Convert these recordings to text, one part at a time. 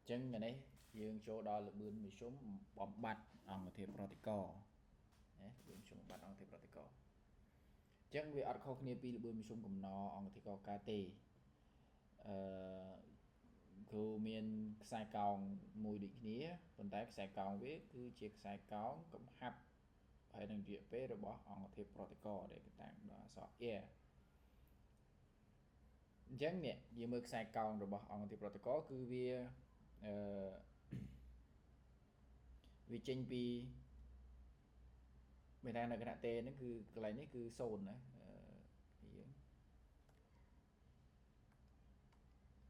Chân ngày này dương chỗ đó là bươn mình xuống bom bạch ông thêm protocol đấy bươn xuống bạch ông thêm protocol chân vì ở không kia pi là bươn mình xuống cùng nó ông thì có kt cứ miền sai còng mùi định nghĩa còn tại sai còng với cứ chiếc sai còng cũng hấp hay đừng địa về rồi bỏ ông thêm protocol để cái tảng đó sọ yeah chân nè vì mực sai còng rồi bỏ ông thêm protocol cứ vì vì trên pi mình đang là cái đạn tê nó cứ cái này nó cứ sồn đấy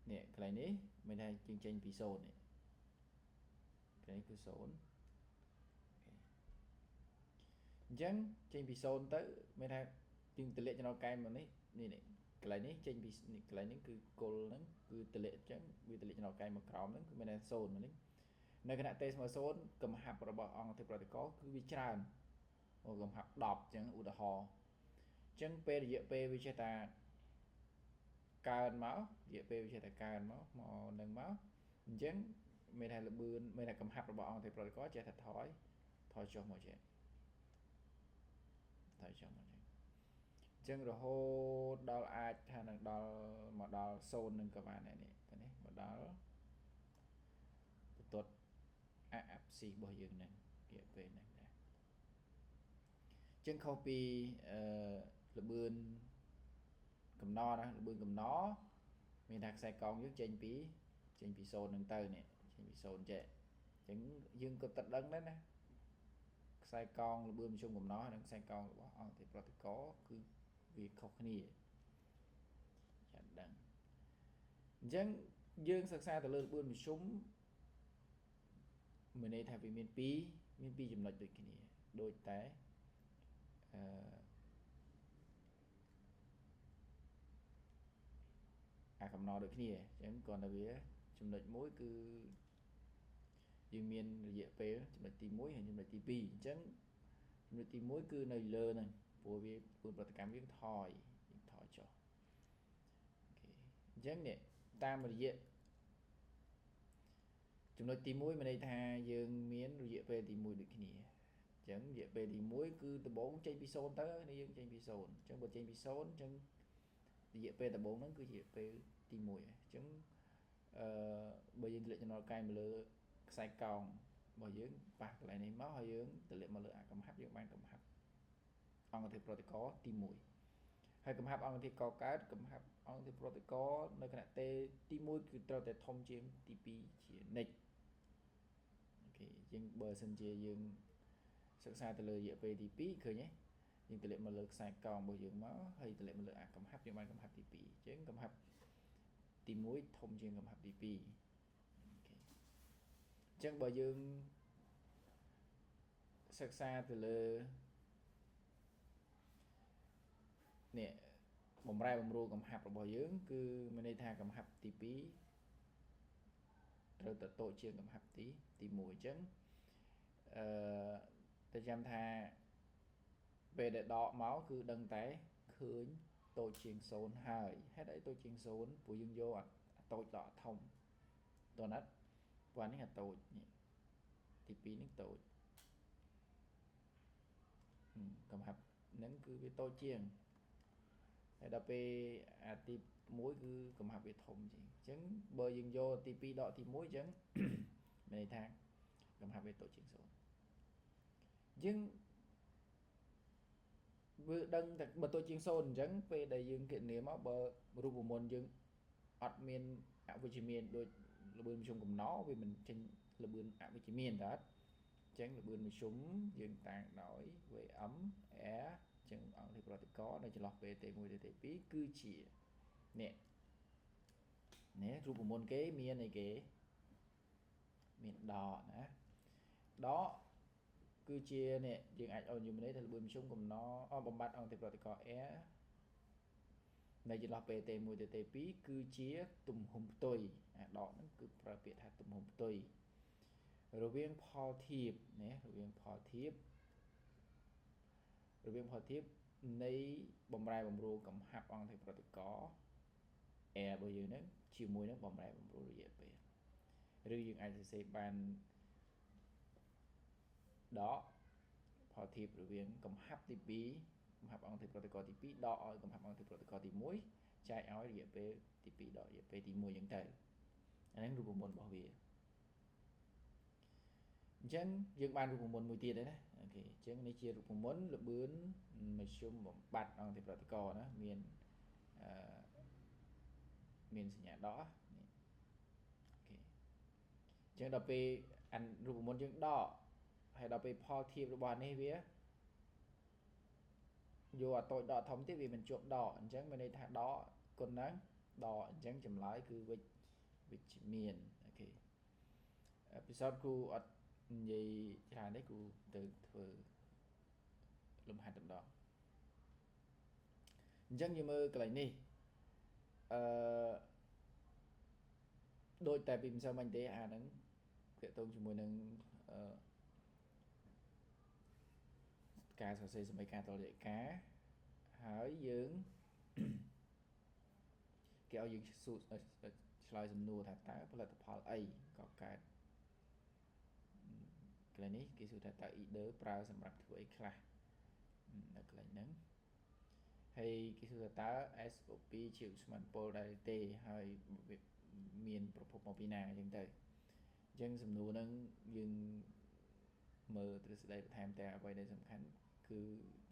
nè cái này mình đang chương trình pi sồn này cái này cứ sồn chẳng trên pi sồn tới mình đang chương tỷ lệ cho nó cay mà đấy này cái này trên pi cái này cứ col nó cứ tỷ lệ chẳng vì tỷ lệ cho nó cay mà còng nó mình đang sồn mà đấy nơi cái đạn tê mà sồn cầm hạt rồi bỏ on thì có cứ bị tràn hoặc cầm hạt đọp chẳng u đà hò chân p là p với chế ta cao máu dễ bêu cho ta cao máu mò nâng máu chân mình hay là bươn mình là cầm hạt bỏ ông thì rồi có chạy thật thói thôi cho mọi chuyện thôi cho mọi chuyện chân rồi hô đo ai hay là đo mà đo sâu nâng các bạn này nè cái này mà đó tốt áp xì bao nhiêu này dễ về này chân copy là bươn cầm no đó là bươn cầm nó mình đặt sai con với trên pi sôn nâng tơ này trên pi sôn chạy chứng dương cơ tật đấng đấy nè sai con là bơm chung cùng nó đang sai con của họ thì có cứ việc không khỉ chẳng đằng dân dương sắc xa từ lơ bơm súng mình đây thay vì miền pi chùm lệch được cái này đôi té cầm no được cái này chẳng còn là vì chùm lệch mối cứ dương miền dễ phê chùm lệch tìm mối hay chùm lệch tìm pi chẳng người tìm mối cứ này lơ này phổ biến phổ bật cảm biến thỏi cho chẳng nè ta mà dễ chúng nó tìm mối mà đây tha dương miến rồi dễ về tìm mối được cái này chẳng dễ về thì mối cứ từ 4 trên episode tới đây dương trên episode chẳng bật trên episode chẳng dễ về từ 4 nó cứ dễ về tìm mối chẳng bây giờ lệ cho nó cay mà lơ sai còng bởi dưỡng bạc lại này máu hơi dưỡng tỷ lệ mà lựa cầm hấp dưỡng ban cầm hấp ông thì protocol tìm mùi hay cầm hấp ông thì có cái cầm hấp ông thì protocol nơi cái tê tìm mùi cứ trao tới thông chiếm tp chỉ nịch ok nhưng bờ sân chia dương sẵn sàng từ lời dễ về tp khởi nhé nhưng tỷ lệ mà lựa sai còn bởi dưỡng máu hay tỷ lệ mà lựa cầm hấp dưỡng ban cầm hấp tp chứ cầm hấp tìm mùi thông chiếm cầm hấp tp chẳng bởi dương sắc xa từ lơ nè bầm rai bầm ru cầm hạtរបស់យើងគឺមានន័យថាកំហាប់ទី2ត្រូវតតូចជាងកំហាប់ទី1អញ្ចឹងតែចាំថាពេលដែលដកមកគឺដឹងតែឃើញតូចជាង0ហើយហេតុអីតូចជាង0ព្រោះយើងយកអាតូចដកធំតើណាត់ព្រោះនេះអាតូចនេះទី2នេះតូចកំហាប់ហ្នឹងគឺវាតូចជាងហើយដល់ពេលអាទី1គឺកំហាប់វាធំជាងអញ្ចឹងបើយើងយកទី2ដកទី1អញ្ចឹងមានន័យថាកំហាប់វាតូចជាង0យើងវាដឹងតែបើតូចជាង0អញ្ចឹងពេលដែលយើងគណនាមកបើរូបមន្តយើងអត់មានអវិជ្ជមានដូចល្បឿនមធ្យមកំណោវាមិនចេញល្បឿនអវិជ្ជមានតើអញ្ចឹងល្បឿនមធ្យមយើងតាំងដោយ Vm r ចឹងអង្គទីប្រតិកនៅចន្លោះពេលទី1ទៅទី2គឺជានេះរូបមន្តគេមានអីគេមានដកណាដកគឺជានេះយើងអាចឲ្យយមនេះទៅល្បឿនមធ្យមកំណបំបត្តិអង្គទីប្រតិក R នៅចន្លោះពេលទី1ទៅទី2គឺជាទំហំផ្ទុយអាដកហ្នឹងគឺប្រើពាក្យថាទំហំផ្ទុយរវាងផលធៀបណារវាងផលធៀបនៃបំរែបំរួលកំហាប់អង្គទីប្រតិក R របស់យើងហ្នឹងជាមួយនឹងបំរែបំរួលរយៈពេល ឬយើងអាចសរសេរបានដកផលធៀបរវាងកំហាប់ទី2កំហាប់អង្គធាតុប្រតិករទី2ដកឲ្យកំហាប់អង្គធាតុប្រតិករទី1ចែកឲ្យរយៈពេលទី2ដករយៈពេលទី1អញ្ចឹងទៅអាហ្នឹងរូបមន្តរបស់វាអញ្ចឹងយើងបានរូបមន្តមួយទៀតហើយណាអូខេអញ្ចឹងនេះជារូបមន្តល្បឿនមធ្យមបំបត្តិអង្គធាតុប្រតិករណាមានមានសញ្ញាដកនេះអូខេអញ្ចឹងដល់ពេលអានរូបមន្តយើងដកហើយដល់ពេលផលធៀបរបស់នេះវាយកអាតូចដកធំទៀតវាមិនជាប់ដកអញ្ចឹងមានន័យថាដកគុណហ្នឹងដកអញ្ចឹងចម្លើយគឺវិជ្ជមានអូខេអេពីសូតគ្រូអត់និយាយច្រើនទេគ្រូទៅធ្វើលំហាត់តម្ដងអញ្ចឹងយើងមើលកន្លែងនេះអឺដូចតែពីម្សិលមិញទេអាហ្នឹងទាក់ទងជាមួយនឹងការសរសេរសមីការតលយិកាហើយយើងគេឲ្យយើងឆ្លើយសំណួរថាតើផលិតផលអីក៏កើតកន្លែងនេះគេសួរថាតើ either ប្រើសម្រាប់ធ្វើអីខ្លះនៅកន្លែងហ្នឹងហើយគេសួរថាតើ SO2 ជាឧស្ម័នពុលដែរទេហើយមានប្រភពមកពីណាអញ្ចឹងទៅអញ្ចឹងសំណួរហ្នឹងយើងមើលទ្រឹស្ដីបន្ថែមតែអ្វីដែលសំខាន់គឺ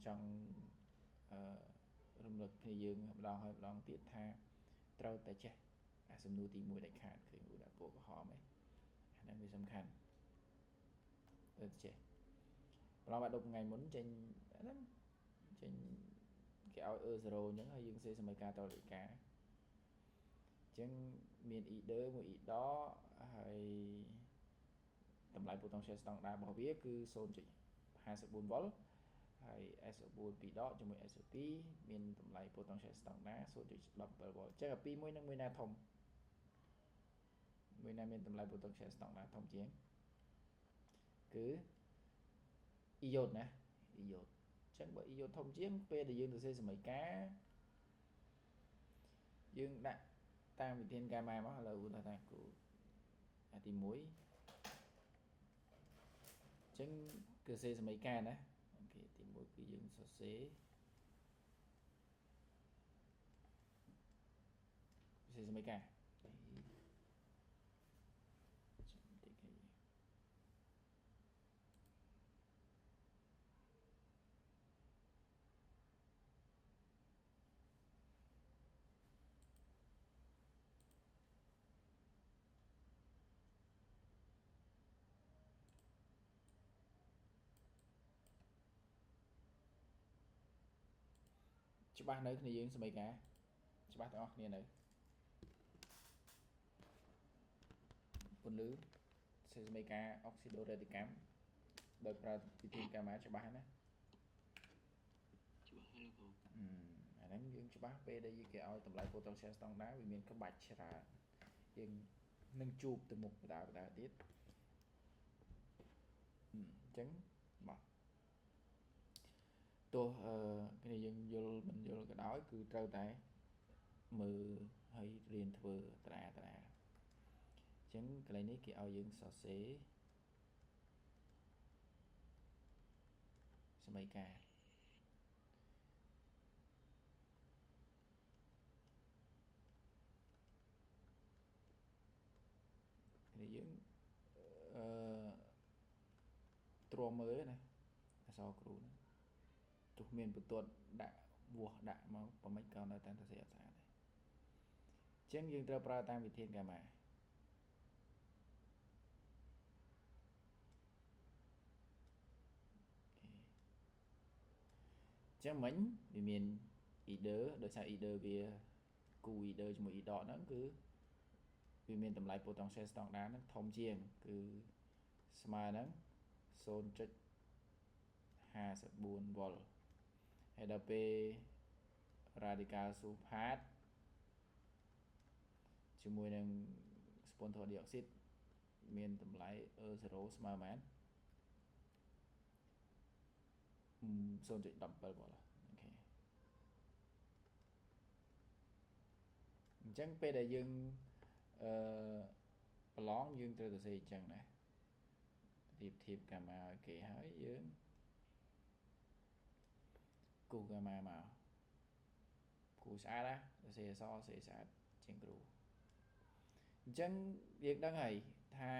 ចង់រំលឹកគ្នាយើងម្ដងហើយម្ដងទៀតថាត្រូវតែចេះអាសំណួរទី1ដែលខាតឃើញដាក់ពណ៌ក្រហមហ្នឹងអាហ្នឹងវាសំខាន់ត្រូវចេះប្រហែល10ថ្ងៃមុនចេញហ្នឹងចេញគេឲ្យ0អញ្ចឹងហើយយើងសេសមីការតលិកាអញ្ចឹងមាន either មួយ either ហើយតម្លៃពូតុង share ស្តង់ដាររបស់វាគឺ 0.54 វ៉ុលហើយ SO4 2ដកជាមួយ SO2 មានតម្លៃពូតុង share ស្តង់ដារ 0.17 វ៉ុលអញ្ចឹងអាពីរមួយនឹងមួយណាធំមួយណាមានតម្លៃពូតុង share ស្តង់ដារធំជាងគឺអ៊ីយ៉ូតណាអ៊ីយ៉ូតអញ្ចឹងបើអ៊ីយ៉ូតធំជាងពេលដែលយើងសរសេរសមីការយើងដាក់តាមវិធានការម៉ាមកឥឡូវថាគ្រូអាទី1អញ្ចឹងគឺសរសេរសមីការណាអូខេទី1គឺយើងសរសេរសមីការច្បាស់នៅគ្នាយើងសមីការច្បាស់ទាំងអស់គ្នានៅពន្លឺសេសមីការអុកស៊ីដូរ៉េតិកម្មដោយប្រើវិធីកាម៉ាច្បាស់ណាច្បាស់ហើយគ្រូអាហ្នឹងយើងច្បាស់ពេលដែលគេឲ្យតម្លៃ potential ស្តង់ដារវាមានក្បាច់ច្រើនយើងនឹងជួបទៅមុខបដាទៀតអញ្ចឹងមកទោះគ្នាយើងយល់មិនយល់ក៏ដោយគឺត្រូវតែមើលហើយរៀនធ្វើតារាអញ្ចឹងកន្លែងនេះគេឲ្យយើងសរសេរសមីការគ្នាយើងទ្រាំមើលណាអសរគ្រូណាទោះមានបន្ទាត់ដាក់វាស់ដាក់មកប្រមិចក៏នៅតែសរសេរអត់ស្អាតដែរអញ្ចឹងយើងត្រូវប្រើតាមវិធានកាម៉ាអញ្ចឹងមិញវាមាន either ដោយសារ either វាគូ either ជាមួយ either ហ្នឹងគឺវាមានតម្លៃ potential ស្តង់ដារហ្នឹងធំជាងគឺស្មើនឹង 0.54 វ៉ុលហើយដល់ពេល radical sulfate ជាមួយនឹង spontor dioxide មានតម្លៃ 0 ស្មើប៉ុន្មាន 0.17 វ៉ុលអូខេអញ្ចឹងពេលដែលយើង long យើងត្រូវទៅសេអញ្ចឹងណាធៀបកាម៉ាឲ្យគេហើយយើងគូកាម៉ាមកគូស្អាតណាទៅសេអសសេស្អាតជាងគ្រូអញ្ចឹងយើងដឹងហើយថា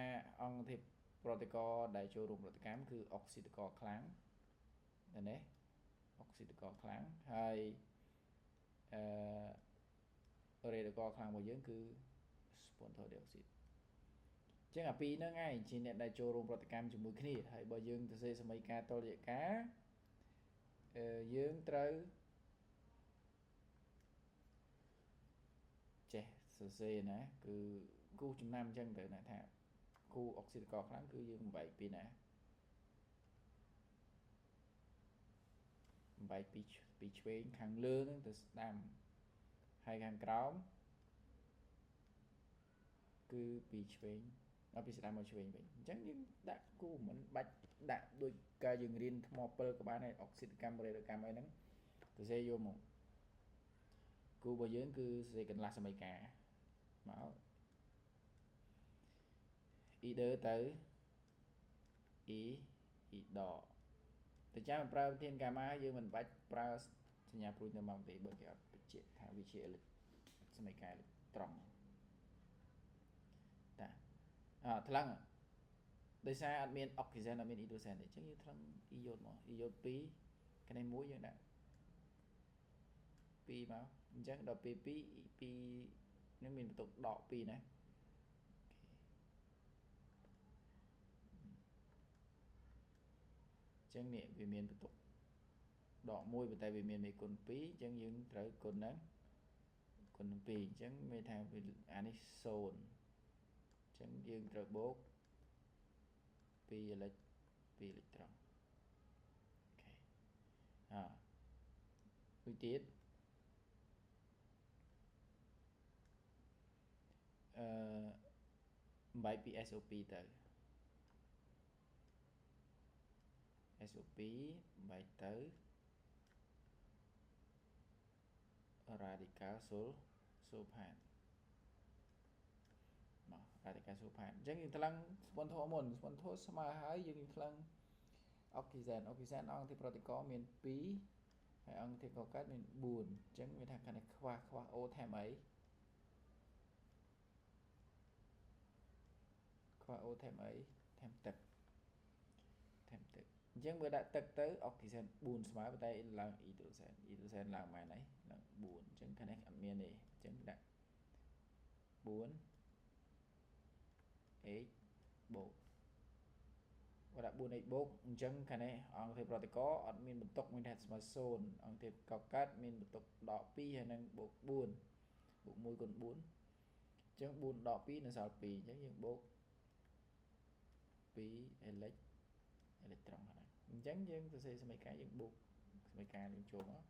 អង្គធាតុប្រតិករដែលចូលរួមប្រតិកម្មគឺអុកស៊ីតករខ្លាំងណាអុកស៊ីតករខ្លាំងហើយរ៉េតករខ្លាំងរបស់យើងគឺ spontor dioxide អញ្ចឹងអាពីរហ្នឹងឯងជាអ្នកដែលចូលរួមប្រតិកម្មជាមួយគ្នាហើយបើយើងទៅសេសមីការតុល្យការយើងត្រូវចេះសរសេរណាគឺគូចំណាំអញ្ចឹងទៅណាថាគូអុកស៊ីតករខ្លាំងគឺយើងបំបែកពីណាបំបែកពីឆ្វេងខាងលើហ្នឹងទៅស្ដាំហើយខាងក្រោមគឺពីឆ្វេងពីស្ដាំមកឆ្វេងវិញអញ្ចឹងយើងដាក់គូមិនបាច់ដាក់ដូចការយើងរៀនថ្មពិលក៏បានហើយអុកស៊ីតកម្មរ៉េតកម្មអីហ្នឹងទៅសេយកមកគូរបស់យើងគឺសរសេរកន្លះសមីការមកអ៊ីដឺទៅអ៊ីដតែចាំប្រើវិធានកាម៉ាយើងមិនបាច់ប្រើសញ្ញាព្រួយទៅមកទេបើគេអត់បញ្ជាក់ថាវាជាសមីការត្រង់តាថ្លឹងដោយសារអត់មានអុកស៊ីហ្សែនអត់មានអ៊ីដ្រូសែនទេអញ្ចឹងយើងថ្លឹងអ៊ីយ៉ូតមកអ៊ីយ៉ូត2គ្នា1យើងដាក់2មកអញ្ចឹងដល់ពេល2នឹងមានបន្ទុកដក2ណាអញ្ចឹងនេះវាមានបន្ទុកដក1ប៉ុន្តែវាមានមេគុណ2អញ្ចឹងយើងត្រូវគុណហ្នឹងគុណនឹង2អញ្ចឹងមានថាអានេះ0អញ្ចឹងយើងត្រូវបូក2អេឡិចត្រង់អូខេមួយទៀតបំបែកពី SO2 ទៅ SO2 បំបែកទៅ radical sulfate មក radical sulfate អញ្ចឹងយើងថ្លឹង sponsor មុន sponsor ស្មើហើយយើងថ្លឹងអុកស៊ីហ្សែនអង្គធាតុប្រតិករមាន2ហើយអង្គធាតុកកើតមាន4អញ្ចឹងវាថាខាងនេះខ្វះ O ថែមអីខ្វះ O ថែមអីថែមទឹកអញ្ចឹងបើដាក់ទឹកទៅអុកស៊ីហ្សែន4ស្មើប៉ុន្តែឡើងអ៊ីដ្រូសែនឡើងម៉ែនហើយឡើង4អញ្ចឹងខាងនេះអត់មានទេអញ្ចឹងដាក់4 H បូកបើដាក់ 4H បូកអញ្ចឹងខាងនេះអង្គធាតុប្រតិករអត់មានបន្ទុកមានថាស្មើ0អង្គធាតុកកើតមានបន្ទុកដក2ហើយនឹងបូក4បូក1គុណ4អញ្ចឹង4ដក2នៅសល់2អញ្ចឹងយើងបូក2អេឡិចត្រង់ហ្នឹងអញ្ចឹងយើងសរសេរសមីការយើងបូកសមីការយើងចូលមក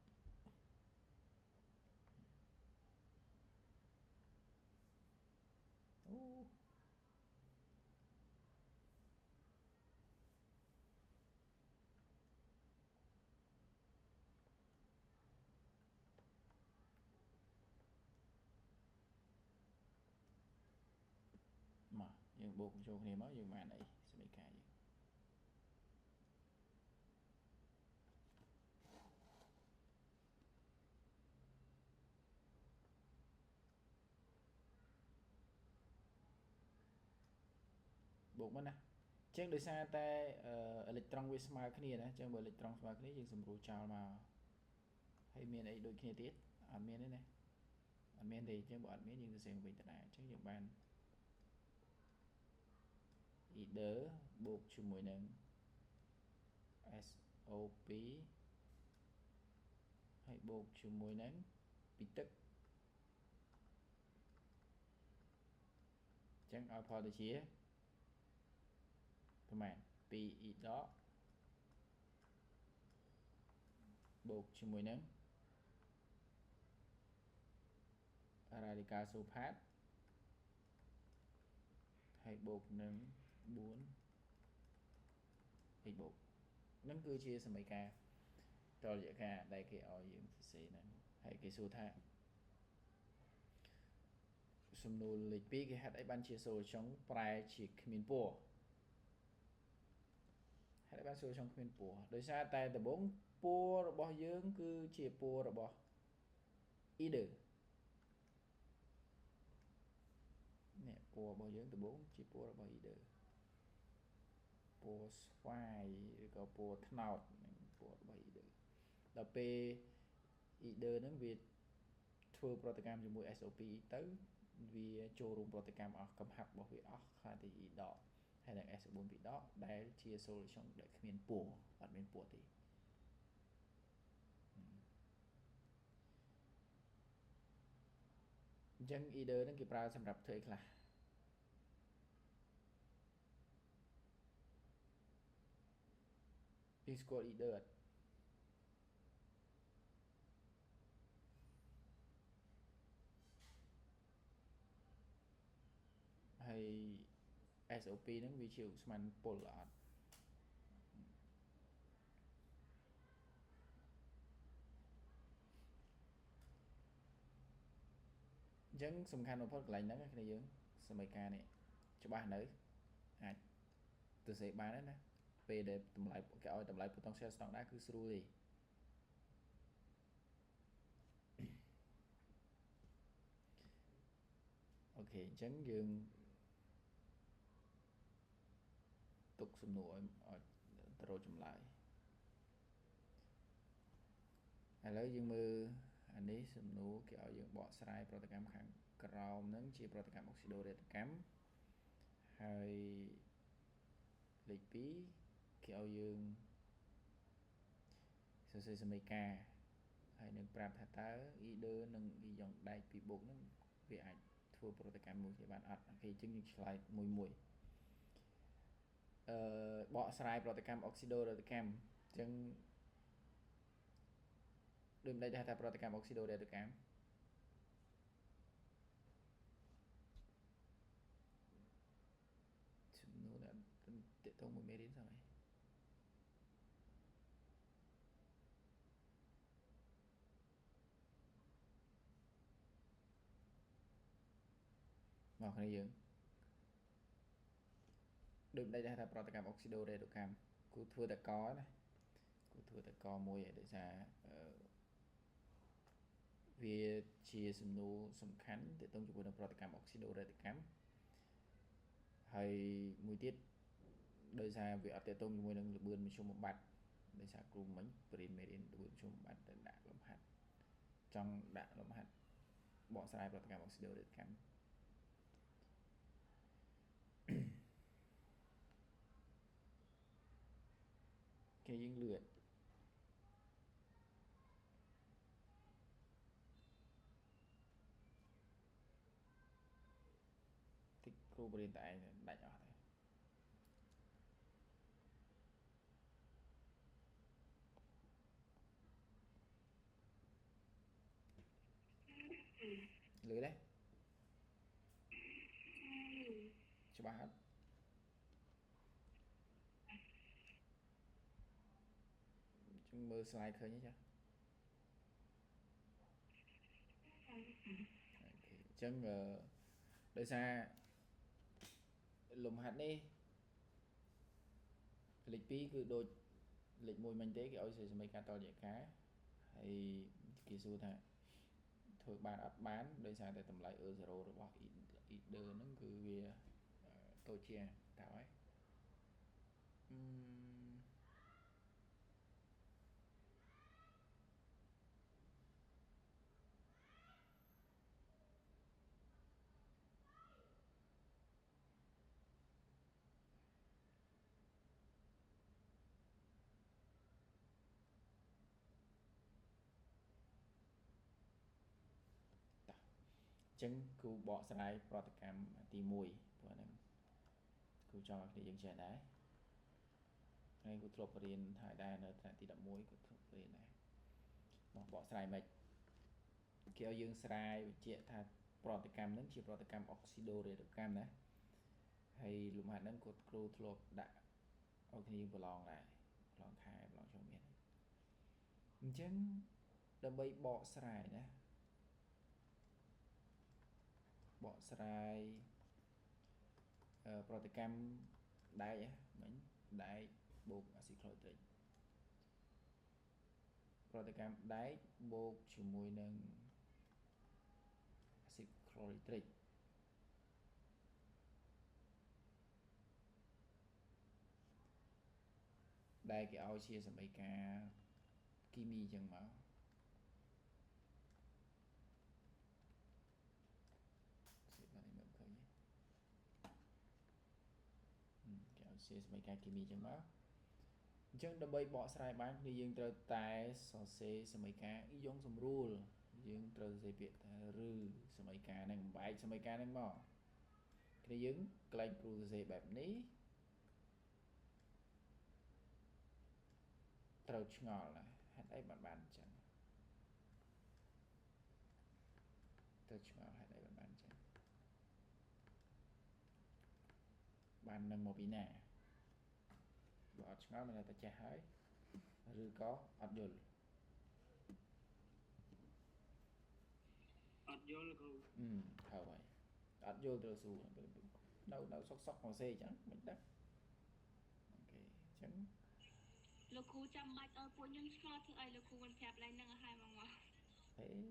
អូមកយើងបូកចូលគ្នាមកយើងបានអីសមីការយើងបូកមកណាអញ្ចឹងដោយសារតែអេឡិចត្រង់វាស្មើគ្នាណាអញ្ចឹងបើអេឡិចត្រង់ស្មើគ្នាយើងសម្រួលចោលមកហើយមានអីដូចគ្នាទៀតអត់មានទេណាអត់មានទេអញ្ចឹងបើអត់មានយើងសរសេរវិញដដែលអញ្ចឹងយើងបាន either បូកជាមួយនឹង SO2 ហើយបូកជាមួយនឹងពីទឹកអញ្ចឹងឲ្យផលទៅជាប្រហែល 2E ដកបូកជាមួយនឹង radical sulfate ហើយបូកនឹង4 H បូកហ្នឹងគឺជាសមីការតលយការដែលគេឲ្យយើងសរសេរហ្នឹងហើយគេសួរថា សំណួរលេខ2គេហេតុអីបានជាសូលចុងប្រែជាគ្មានពណ៌ហេតុអីបានសូលចុងគ្មានពណ៌ដោយសារតែដំបូងពណ៌របស់យើងគឺជាពណ៌របស់ either នេះពណ៌របស់យើងដំបូងជាពណ៌របស់ either ពណ៌ស្វាយឬក៏ពណ៌ត្នោតនឹងពណ៌របស់ either ដល់ពេល either ហ្នឹងវាធ្វើប្រតិកម្មជាមួយ SO2 ទៅវាចូលរួមប្រតិកម្មអស់កំហាប់របស់វាអស់ខ្លាទៅ E ដកហើយនឹង SO4 ពីរដកដែលជា solution ដែលគ្មានពណ៌អត់មានពណ៌ទេអញ្ចឹង either ហ្នឹងគេប្រើសម្រាប់ធ្វើអីខ្លះយើងស្គាល់ either អត់ហើយ SO2 ហ្នឹងវាជាឧស្ម័នពុលអត់អញ្ចឹងសំខាន់បំផុតកន្លែងហ្នឹងគ្នាយើងសមីការនេះច្បាស់នៅអាចទៅសេបានដែរណាពេលដែលតម្លៃគេឲ្យតម្លៃ potential standard គឺស្រួលទេអូខេអញ្ចឹងយើងទុកសំណួរឲ្យទៅរកចម្លើយឥឡូវយើងមើលអានេះសំណួរគេឲ្យយើងបកស្រាយប្រតិកម្មខាងក្រោមហ្នឹងជាប្រតិកម្មអុកស៊ីដូរ៉េតកម្មហើយលេខ2គេឲ្យយើងសរសេរសមីការហើយនឹងប្រាប់ថាតើ either និង ion ដែកពីរបូកហ្នឹងវាអាចធ្វើប្រតិកម្មមួយគ្នាបានអត់អូខេអញ្ចឹងយើងឆ្លើយមួយបកស្រាយប្រតិកម្មអុកស៊ីដូរ៉េតកម្មអញ្ចឹងដូចមិនដឹងថាប្រតិកម្មអុកស៊ីដូរ៉េតកម្មសំណួរដែលតេតងមួយមេរៀនសោះមកគ្នាយើងដូចមិនដឹងថាប្រតិកម្មអុកស៊ីដូរ៉េតកម្មគូធ្វើតកណាគូធ្វើតកមួយឲ្យដោយសារវាជាសំណួរសំខាន់ទាក់ទងជាមួយនឹងប្រតិកម្មអុកស៊ីដូរ៉េតកម្មហើយមួយទៀតដោយសារវាអត់ទាក់ទងជាមួយនឹងល្បឿនមធ្យមបំបត្តិដោយសារគ្រូមិញបរិញ្ញាមេរៀនល្បឿនមធ្យមបំបត្តិទៅដាក់លំហាត់ចង់ដាក់លំហាត់បកស្រាយប្រតិកម្មអុកស៊ីដូរ៉េតកម្មគេយើងលឿនតិចគ្រូបរិញ្ញាតែឯងដាច់អស់ទៅលឿនទេច្បាស់អត់ចឹងមើល slide ឃើញទេចាអូខេអញ្ចឹងដោយសារលំហាត់នេះលេខ2គឺដូចលេខ1មិញទេគេឲ្យសេសមីការតលយកាហើយគេសួរថាធ្វើបានអត់បានដោយសារតែតម្លៃ E0 របស់ either ហ្នឹងគឺវាតូចជាងតើហើយអញ្ចឹងគ្រូបកស្រាយប្រតិកម្មទី1ព្រោះហ្នឹងគ្រូចង់ឲ្យគ្នាយើងចេះដែរហើយគ្រូធ្លាប់រៀនហើយដែរនៅថ្នាក់ទី11គ្រូធ្លាប់រៀនដែរមកបកស្រាយមិនគេឲ្យយើងស្រាយបញ្ជាក់ថាប្រតិកម្មហ្នឹងជាប្រតិកម្មអុកស៊ីដូរ៉េតកម្មណាហើយលំហាត់ហ្នឹងគ្រូធ្លាប់ដាក់ឲ្យគ្នាយើងប្រឡងដែរប្រឡងខែប្រឡងចូលមានអញ្ចឹងដើម្បីបកស្រាយណា បកស្រាយប្រតិកម្មដែកមិញដែកបូកអាស៊ីក្លូត្រិកប្រតិកម្មដែកបូកជាមួយនឹងអាស៊ីក្លូត្រិកដែលគេឲ្យជាសមីការគីមីចឹងមកគេឲ្យជាសមីការគីមីចឹងមកអញ្ចឹងដើម្បីបកស្រាយបានគឺយើងត្រូវតែសរសេរសមីការអ៊ីយ៉ុងសម្រួលយើងត្រូវសរសេរពាក្យថាឬសមីការហ្នឹងបែកសមីការហ្នឹងមកគ្នាយើងកន្លែងគ្រូសរសេរបែបនេះត្រូវឆ្ងល់ណាហេតុអីបានអញ្ចឹងត្រូវឆ្ងល់ហេតុអីបានអញ្ចឹងបាននឹងមកពីណាបើអត់ឆ្ងល់មិនតែចេះហើយឬក៏អត់យល់អត់យល់គ្រូហើយអត់យល់ត្រូវសួរនៅសុកមកសេអញ្ចឹងមិនដឹងអូខេអញ្ចឹងលោកគ្រូចាំបាច់ឲ្យពួកខ្ញុំឆ្ងល់ធ្វើអីលោកគ្រូមិនប្រាប់ឡើងនឹងឲ្យមកហេ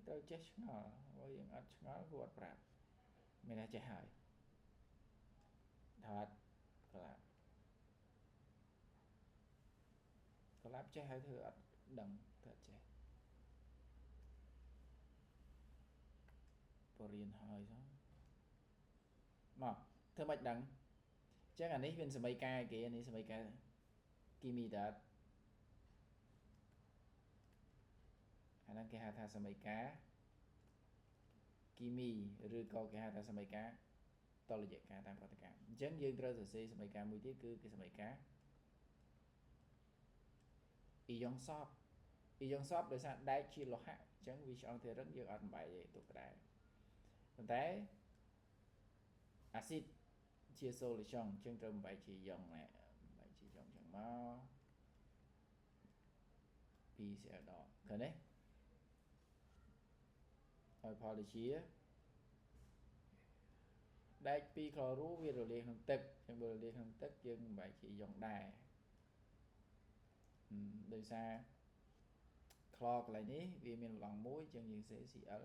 ត្រូវចេះឆ្ងល់បើយើងអត់ឆ្ងល់គ្រូអត់ប្រាប់មានតែចេះហើយថាអត់ក្លាប់ចេះហើយធ្វើអត់ដឹងធ្វើអត់ចេះបរៀនហើយសោះមកធ្វើមិនដឹងអញ្ចឹងអានេះវាសមីការគេអានេះសមីការគីមីតាអាហ្នឹងគេហៅថាសមីការគីមីឬក៏គេហៅថាសមីការតលយៈការតាមប្រតិកម្មអញ្ចឹងយើងត្រូវសរសេរសមីការមួយទៀតគឺគេសមីការអ៊ីយ៉ុងសបអ៊ីយ៉ុងសបដោយសារដែកជាលោហៈអញ្ចឹងវាឆ្អឹងទៅរឹងយើងអត់បំបែកទេទុកដែរប៉ុន្តែអាស៊ីតជា solution អញ្ចឹងត្រូវបំបែកជាយ៉ុងណាបំបែកជាយ៉ុងចឹងមក2Cl ដកឃើញទេហើយផលដូចជាដែក2ក្លរូវារលាយក្នុងទឹកអញ្ចឹងបើរលាយក្នុងទឹកយើងបំបែកជាយ៉ុងដែរដោយសារក្លកន្លែងនេះវាមានប្លង់មួយអញ្ចឹងយើងសេ Cl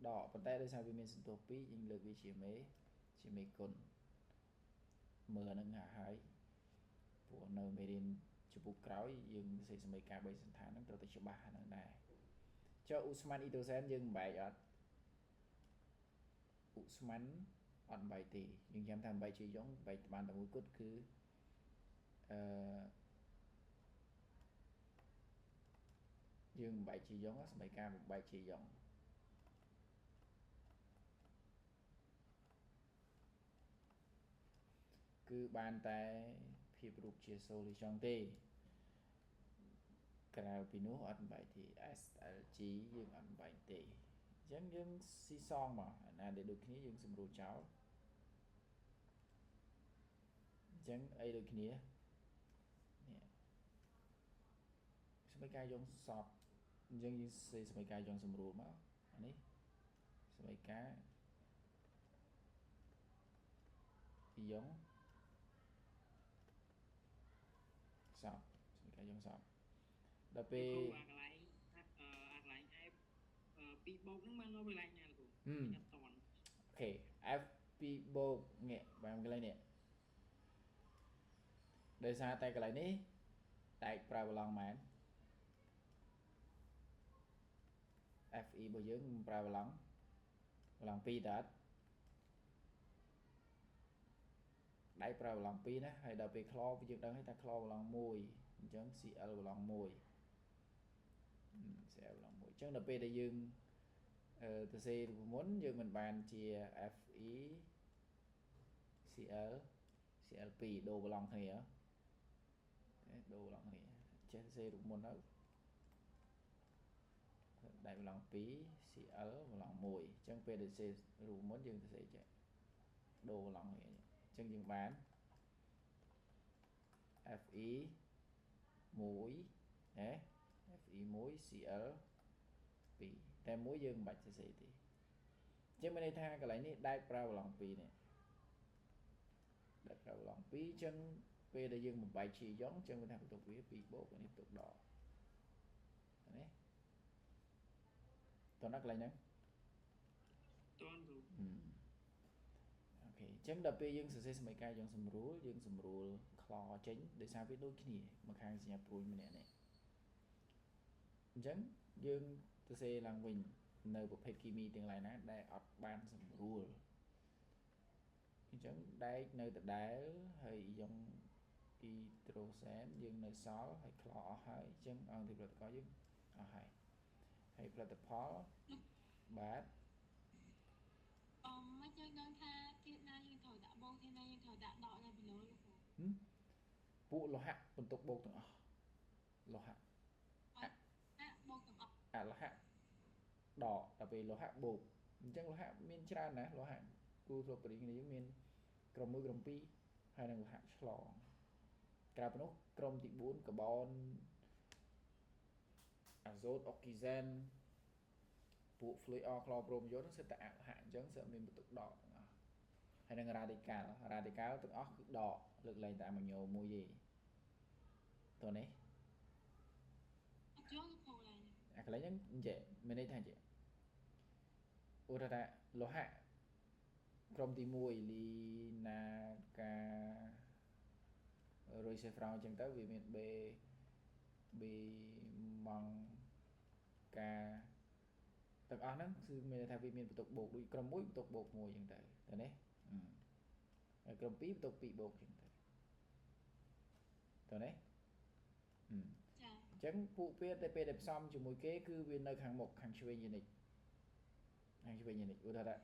ដកប៉ុន្តែដោយសារវាមានសន្ទុះ2យើងលើកវាជាមេគុណមើលហ្នឹងហើយព្រោះនៅមេរៀនចំពោះក្រោយយើងសេសមីការ3សន្តានហ្នឹងត្រូវតែច្បាស់ហ្នឹងដែរចុះឧស្ម័នអ៊ីដ្រូសែនយើងបំបែកអត់ឧស្ម័នអត់បំបែកទេយើងចាំថាបំបែកជាយ៉ុងបំបែកបានតែមួយគត់គឺយើងបំបែកជាយ៉ុងសមីការបំបែកជាយ៉ុងគឺបានតែភាពរូបជា solution ទេក្រៅពីនោះអត់បំបែកទេ SLG យើងអត់បំបែកទេអញ្ចឹងយើងស៊ីសងមកអាណាដែលដូចគ្នាយើងសម្រួលចោលអញ្ចឹងអីដូចគ្នានេះសមីការយ៉ុងសពអញ្ចឹងយើងសេសមីការយ៉ុងសម្រួលមកអានេះសមីការយ៉ុងសពសមីការយ៉ុងសពដល់ពេលអាកន្លែងF 2 បូកហ្នឹងបានមកកន្លែងណាលោកគ្រូខ្ញុំអត់តន់អូខេ F 2 បូកនេះបានកន្លែងនេះដោយសារតែកន្លែងនេះដែកប្រើប្លង់មែន Fe របស់យើងប្រើប្លង់2តើដែកប្រើប្លង់2ណាហើយដល់ពេលក្លយើងដឹងហើយថាក្លប្លង់1អញ្ចឹង Cl ប្លង់1 Cl ប្លង់1អញ្ចឹងដល់ពេលដែលយើងទៅសេរូបមន្តយើងមិនបានជា Fe Cl Cl2 ដូរប្លង់គ្នាដូរប្លង់គ្នាចេះសេរូបមន្តទៅដែកប្លង់2 Cl ប្លង់1អញ្ចឹងពេលដែលសេរូបមន្តយើងទៅសេចេះដូរប្លង់គ្នាអញ្ចឹងយើងបាន Fe 1 Fe 1 Cl 2តែមួយយើងមិនបាច់សរសេរទេ chứ mình đây tha cái lấy này đại prao lòng pi này đại prao lòng pi chân về để dừng một bài chỉ giống chân mình tham tục với pi bố cái này tục đỏ đấy toàn đắc lấy nè toàn rồi ok chân đập pi dừng sẽ mấy cái dừng sầm rúa kho chính để sao biết đôi khi mà khai sinh nhập rồi mình này chân dừng tôi sẽ làm mình nơi bộ phép kimi tiếng lại nè để ọt ban sầm rúa chân đây nơi tập đá hay dòng hydrogen dừng nơi sáu hay kho hay chân thì là có dừng hay là tập phó bát mấy chơi đơn tha tiết na nhưng thầu đã bông thế này nhưng thầu đã đọ ra bị lối luôn vụ lo hạ bentuk bột tengah lo hạ bông từng ọc lo hạ đỏ tapi lo hạ bột chẳng lo hạ miên tràn nè lo hạ cu rồi beri này miên krom môi krom pi hay là lo hạ slò cả bên úc krom thị 4 carbon azot oxygen vụ fluor chlorbrom vô nó sẽ tạo hạ chẳng sợ miên bentuk đỏ hay là radical từng óc đỏ lực lên tại mà nhiều mùi gìตัวนี้ trước khổ này cái lấy những dễ mình đây thành chị ô ra lỗ hạ krom tí mùi li na ca rồi sẽ phao chân tới vì miền b b mong ca tất cả nóคือmình thay vì miền tục bột đuôi krom mũi tục bột mùi chân tớiตัวนี้krom pí tục pí bột chân tớiตัวนี้chẳng phụ PTP đẹp xong cho mỗi kế cứ viên nơi hàng một hàng chuyên như này ủa thật ạ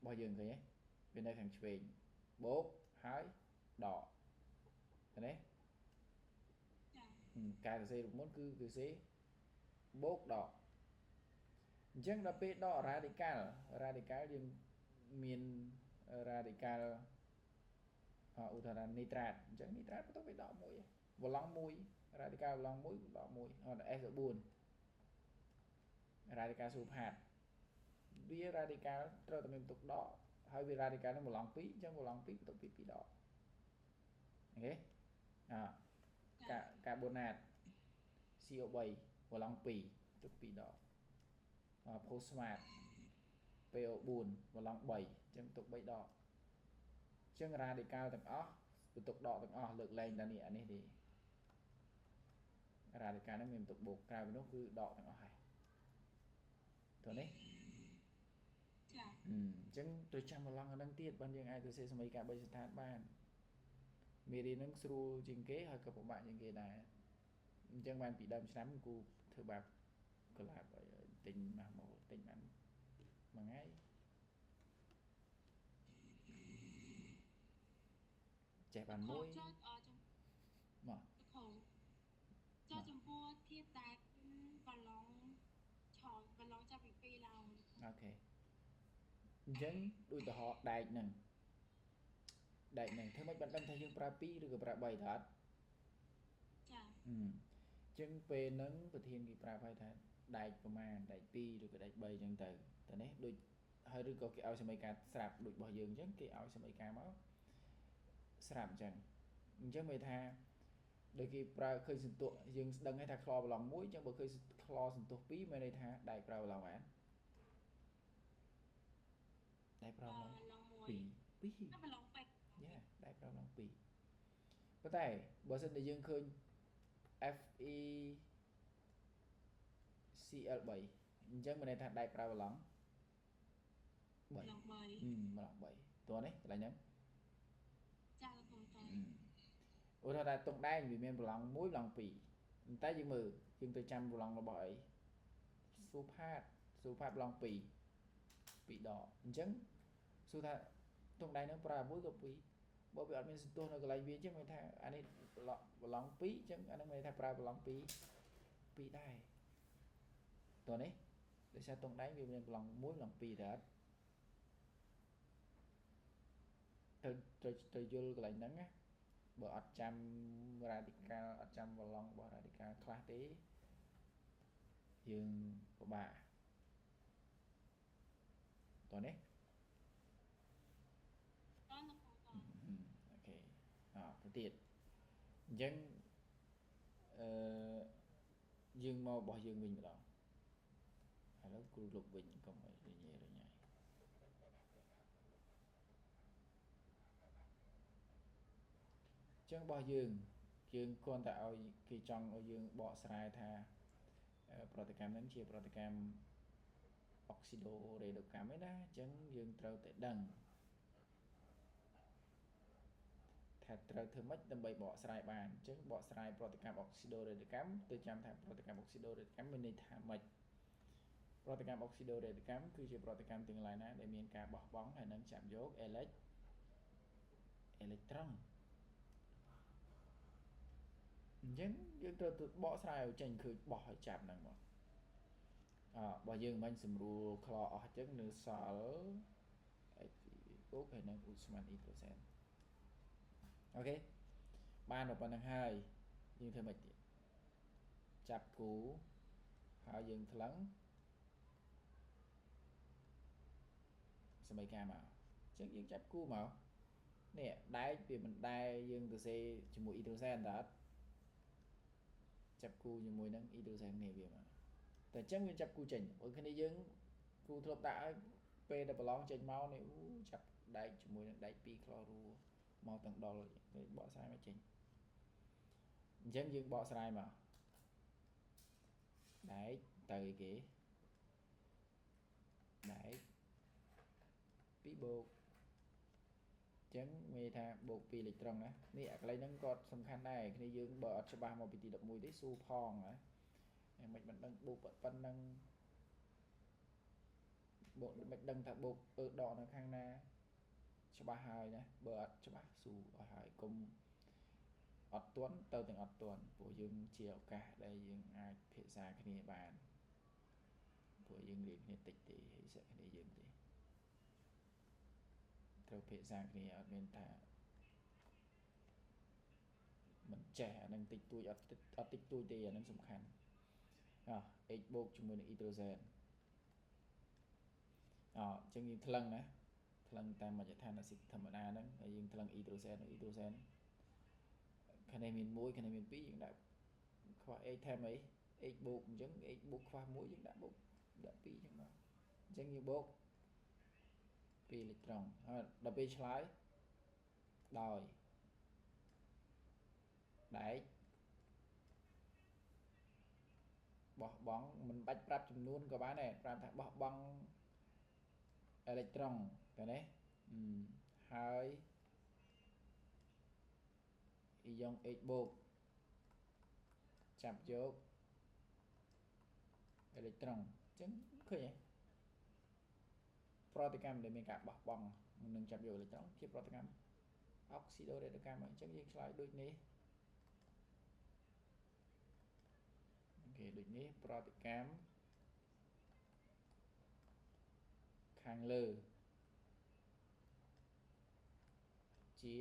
bao giờ cái nhé viên nơi hàng chuyên bố hái đỏ thế đấy cái là gì muốn cứ từ xí bốt đỏ chẳng là p đỏ radical nhưng miền radical ủa thật là nitrat chẳng nitrat có phải đỏ mũi và lóng mũi radical lòng mũi đỏ mũi hoặc là S buồn radical sụp hạt vì radical trở thành tục đỏ hay vì radical nó một lòng phí chứ một lòng phí tục phí đỏ ok carbonate CO7 một lòng phí tục phí đỏ phosphate PO buồn một lòng 7 chân tục 7 đỏ chân radical tầng óc tục đỏ tầng óc lực lên đàn này thì radical nó miền tục bột cao nó cứ đỏ thằng hai thôi đấy chẳng tôi chăm một lần đăng tiết ban giờ ai tôi sẽ mấy cả bây giờ thát ban mì đi nâng sưu trình kế hơi các bạn những cái này chẳng ban bị đâm sắm của thưa bạc có là tình mà một tình ảnh mà ngay trẻ bàn môi mà cho chấm vua thiết tạc và lóng tròn và lóng cho bị phi nào ok dân đuôi tờ họ đại nè thế mấy bạn đâm thay dương prapi được pra bảy thật chân về nâng và thiên cái pra phải thật đại của mà đại pi được cái đại bảy chân từ từ đấy đôi hơi được có cái áo xe mấy cá sạp đuổi bỏ dương chứ cái áo xe mấy cá máu sạp chẳng chứ mấy tha đôi khi pra khơi sinh tụ dương đừng hay tha kho vào lòng mũi chứ bữa khơi kho sinh tụ pí mấy đây tha đại pra vào lòng án đại pra lòng pí yeah đại pra lòng pí có thể bữa sinh để dương khơi Fe Cl7 chứ mấy đây tha đại pra vào lòng 7 mà lòng 7 ตัวđấy là nhấn ủa thật ra tụng đây vì mình lòng mũi lòng pỉ tay dương mừ dương tôi chăm lòng là bởi su phát lòng pỉ đỏ chấn su thật tụng đây nó pra mũi gặp pỉ bởi vì mình tôi nó lại viên chứ mình thay anh ấy lòng pỉ chứ anh ấy thay pra lòng pỉ đâyตัวนี้để sao tụng đây vì mình lòng mũi lòng pỉ thật tôi vô cái lại nắng á bờ ở trăm radical ở trăm vào lòng bờ radical class tí dương của bà តោះនេះ តលោកគ្រូត អូខេទៅទៀតអញ្ចឹងយើងមករបស់យើងវិញម្ដងឥឡូវគ្រូលុបវិញកុំឲ្យរញ៉េរញ៉ៃអញ្ចឹងរបស់យើងគ្រាន់តែឲ្យគេចង់ឲ្យយើងបកស្រាយថាប្រតិកម្មហ្នឹងជាប្រតិកម្មអុកស៊ីដូរ៉េដូកម្មឯណាអញ្ចឹងយើងត្រូវតែដឹងថាត្រូវធ្វើម៉េចដើម្បីបកស្រាយបានអញ្ចឹងបកស្រាយប្រតិកម្មអុកស៊ីដូរ៉េដូកម្មទៅចាំថាប្រតិកម្មអុកស៊ីដូរ៉េដូកម្មមានន័យថាម៉េចប្រតិកម្មអុកស៊ីដូរ៉េដូកម្មគឺជាប្រតិកម្មទាំងឡាយណាដែលមានការបោះបង់ហើយនឹងចាប់យកអេឡិចត្រូនអញ្ចឹងយើងត្រូវទៅបកស្រាយឲ្យចេញឃើញបោះឲ្យចាប់ហ្នឹងមករបស់យើងមិនសម្រួលខ្លអស់អញ្ចឹងនៅសល់ x បូកហើយនឹង u ស្មើ e ទៅសែនអូខេបានប៉ុណ្្នឹងហើយយើងធ្វើម៉េចទៀតចាប់គូហើយយើងថ្លឹងសមីការមកអញ្ចឹងយើងចាប់គូមកនេះដែកវាមិនដែរយើងទៅសេជាមួយ e ទៅសែនតើចាប់គូជាមួយនឹង e ទៅសែននេះវាមកតែអញ្ចឹងវាចាប់គូចេញព្រោះគ្នាយើងគូធ្លាប់ដាក់ឲ្យពេលដែលប្រឡងចេញមកនេះចាប់ដែកជាមួយនឹងដែក2ក្លោរូមកទាំងដល់បកស្រាយមកចេញអញ្ចឹងយើងបកស្រាយមកដែកទៅគេដែក2បូកអញ្ចឹងមានថាបូក2អេឡិចត្រូនណានេះអាកន្លែងហ្នឹងក៏សំខាន់ដែរគ្នាយើងបើអត់ច្បាស់មកពីទី11ទេសួរផងណាមិនដឹងបូកប៉ុណ្ណឹងបូកមិនដឹងថាបូកដកនៅខាងណាច្បាស់ហើយណាបើអត់ច្បាស់សួរឲ្យហើយកុំអត់ទាន់ទៅទាំងអត់ទាន់ព្រោះយើងជាឱកាសដែលយើងអាចភាសាគ្នាបានព្រោះយើងរៀនគ្នាតិចទេហើយសិក្សាគ្នាយើងទេត្រូវភាសាគ្នាអត់មានថាមិនចេះអានឹងតិចតួចអត់តិចតួចទេអានឹងសំខាន់x បូកជាមួយនឹង e ទៅសែនអញ្ចឹងយើងថ្លឹងណាថ្លឹងតាមមជ្ឈដ្ឋានអាស៊ីធម្មតាហ្នឹងហើយយើងថ្លឹង e ទៅសែនខាងនេះមាន1ខាងនេះមាន2យើងដាក់ខ្វះ x ថែមអី x បូកអញ្ចឹង x បូកខ្វះ1យើងដាក់បូកដាក់2អញ្ចឹងមកអញ្ចឹងយើងបូក2អេឡិចត្រូនហើយដល់ពេលឆ្លើយដោយដែកបោះបង់មិនបាច់ប្រាប់ចំនួនក៏បានដែរប្រាប់ថាបោះបង់អេឡិចត្រូនតែនេះហើយយ៉ង x បូកចាប់យកអេឡិចត្រូនអញ្ចឹងឃើញទេប្រតិកម្មដែលមានការបោះបង់នឹងចាប់យកអេឡិចត្រូនជាប្រតិកម្មអុកស៊ីដូរ៉េដូកម្មអញ្ចឹងយើងឆ្លើយដូចនេះអូខេដូចនេះប្រតិកម្មខាងលើជា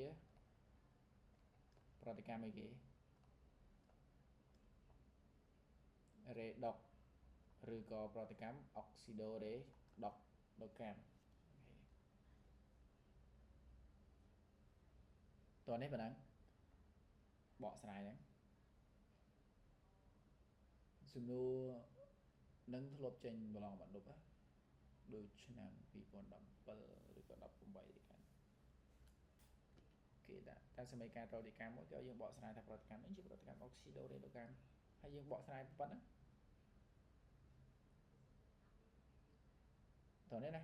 ប្រតិកម្មអីគេរ៉េដុកឬក៏ប្រតិកម្មអុកស៊ីដូរ៉េដុកកម្មតោះនេះប៉ុណ្ណឹងបកស្រាយហ្នឹងសំណួរនឹងធ្លាប់ចេញប្រឡងបាក់ឌុបដូចឆ្នាំ2017ឬក៏18ទេខាងគេដាក់តែសមីការប្រតិកម្មមកគេឲ្យយើងបកស្រាយថាប្រតិកម្មនេះជាប្រតិកម្មអុកស៊ីដូរ៉េដូកម្មហើយយើងបកស្រាយប៉ុណ្ណាតោះនេះណា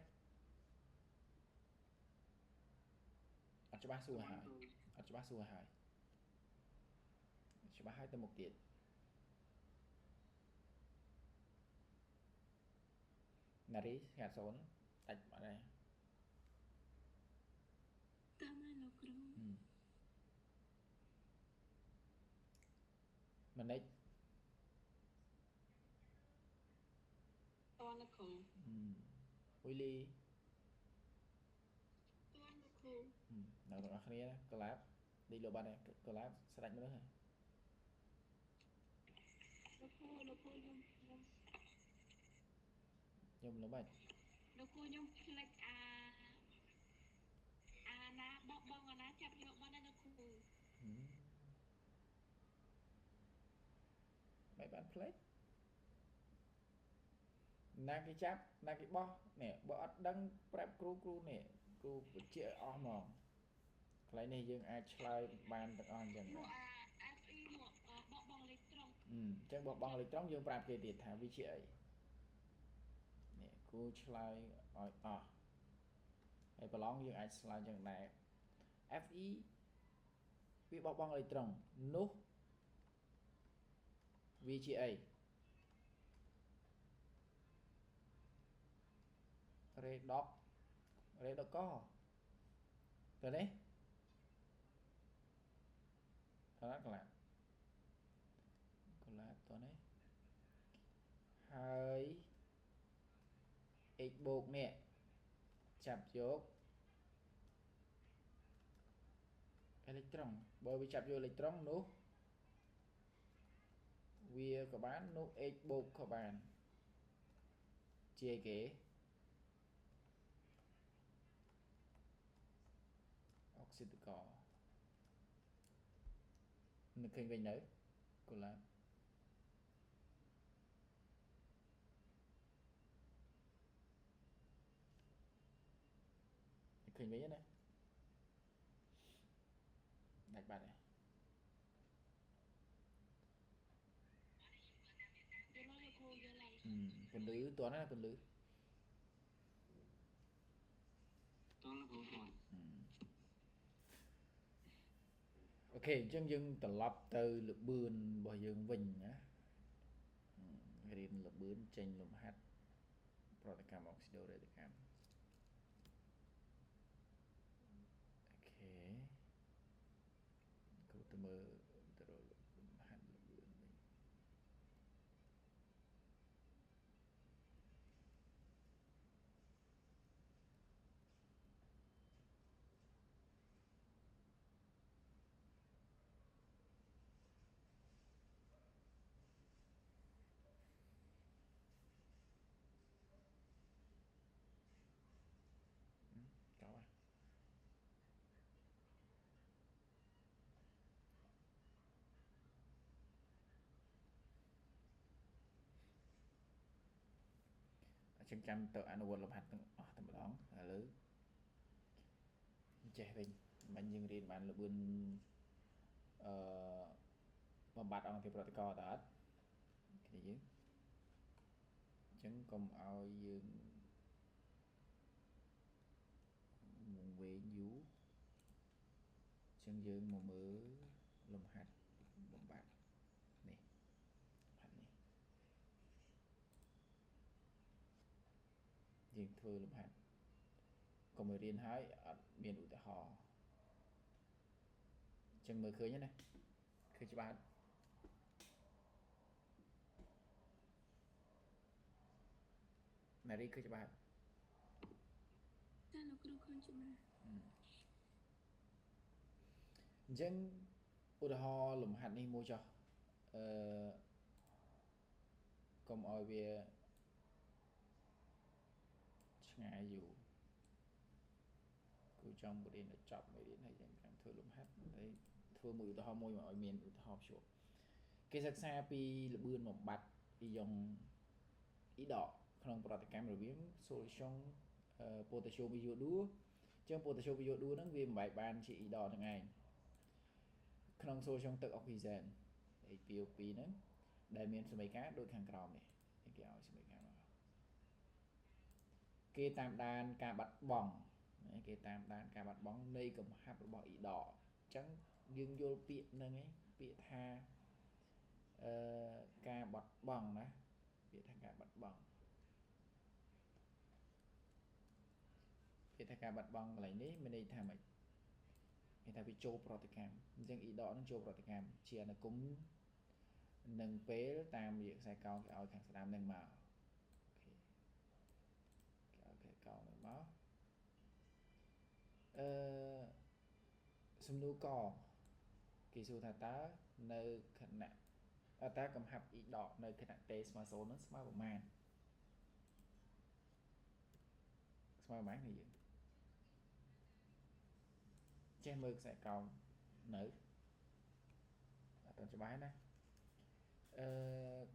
អត់ច្បាស់សួរហើយអត់ច្បាស់សួរហើយច្បាស់ហើយទៅមុខទៀតណារីស្ងាត់សូនដាច់បាត់ហើយតាមលោកគ្រូម៉ានិចតលោកគ្រូអ៊ុយលីតលោកគ្រូដល់អ្នកគ្នាកូឡាបឌីលោបាត់ហើយកូឡាបស្ដាច់មើលហើយលោកគ្រូខ្ញុំខ្ញុំល្បាច់ លោកគ្រូខ្ញុំផ្លេចអាណាបងអាណាចាប់យកបងណាលោកគ្រូ mấy bạn play na cái chắp na cái bo nè bo đăng prep cru nè cru chia o mòn cái này dương ai chơi bàn tận on chẳng FE មកបងលេខត្រង់ chẳngបងលេខត្រង់យើងប្រាប់គេទៀតថាវាជាអីនេះគូឆ្លើយឲ្យអស់ហើយប្រឡងយើងអាចឆ្លើយយ៉ាងដែរ FE វាបោះបង់លេខត្រង់នោះវាជាអី redox redox កទៅនេះតើកន្លះតនេះហើយ x បូកនេះចាប់យកអេឡិចត្រុងបើវាចាប់យកអេឡិចត្រុងនោះវាក៏បាននោះ x បូកក៏បានជាគេអុកស៊ីតកនឹកឃើញវិញនៅកូឡានឹកឃើញវិញណាដាច់បាត់ហើយពន្លឺតោះណាពន្លឺតោះលោកគ្រូតោះអូខេអញ្ចឹងយើងត្រឡប់ទៅលបឿនរបស់យើងវិញណារៀនលបឿនចេញលំហាត់ប្រតិកម្មអុកស៊ីដូរេតកម្មអូខេគ្រូទៅមើលទៅលំហាត់លបឿនវិញចឹងចាំទៅអនុវត្តលំហាត់ទាំងអស់តែម្ដងឥឡូវចេះវិញមិនយើងរៀនបានលបឿនបំបត្តិអង្គភាពប្រតិកោតើអត់គ្នាយើងអញ្ចឹងកុំឲ្យយើងវែងយូរអញ្ចឹងយើងមកមើលលំហាត់បំបត្តិនេះហាត់នេះយើងធ្វើលំហាត់កុំឲ្យរៀនហើយអត់មានឧទាហរណ៍អញ្ចឹងមើលឃើញណាឃើញច្បាស់ណារីឃើញច្បាស់តែលោកគ្រូឃើញច្បាស់អញ្ចឹងឧទាហរណ៍លំហាត់នេះមួយចុះកុំឲ្យវាឆ្ងាយយូរគូចង់រៀនឲ្យចប់មេរៀនហើយយើងចាំធ្វើលំហាត់ហើយធ្វើមួយឧទាហរណ៍មួយមកឲ្យមានឧទាហរណ៍ភ្ជាប់គេសិក្សាពីល្បឿនបំបត្តិពីយ៉ុងអ៊ីដកក្នុងប្រតិកម្មរវាង solution potassium iodua អញ្ចឹង potassium iodua ហ្នឹងវាបំបែកបានជាអ៊ីដកហ្នឹងឯងក្នុង solution ទឹកអុកស៊ីហ្សែន H2O2 ហ្នឹងដែលមានសមីការដូចខាងក្រោមនេះគេឲ្យសមីការមកគេតាមដានការបាត់បង់គេតាមដានការបាត់បង់នៃកំហាប់របស់អ៊ីដកអញ្ចឹងយើងយល់ពាក្យហ្នឹងឯងពាក្យថាការបាត់បង់ណាពាក្យថាការបាត់បង់ពាក្យថាការបាត់បង់កន្លែងនេះមានន័យថាម៉េចគេថាវាចូលប្រតិកម្មអញ្ចឹងអ៊ីដកនឹងចូលប្រតិកម្មជាអនុគមនឹងពេលតាមរយៈខ្សែកោងគេឲ្យខាងស្ដាំនឹងមកអូខេគេឲ្យខ្សែកោងនឹងមកសំណួរកគេសួរថាតើនៅខណៈតើកំហាប់អ៊ីដកនៅខណៈ t ស្មើ0នឹងស្មើប្រមាណ ស្មើប៉ុន្មានគ្នាយើងចេះមើលខ្សែកោងនៅអត់ច្បាស់ណា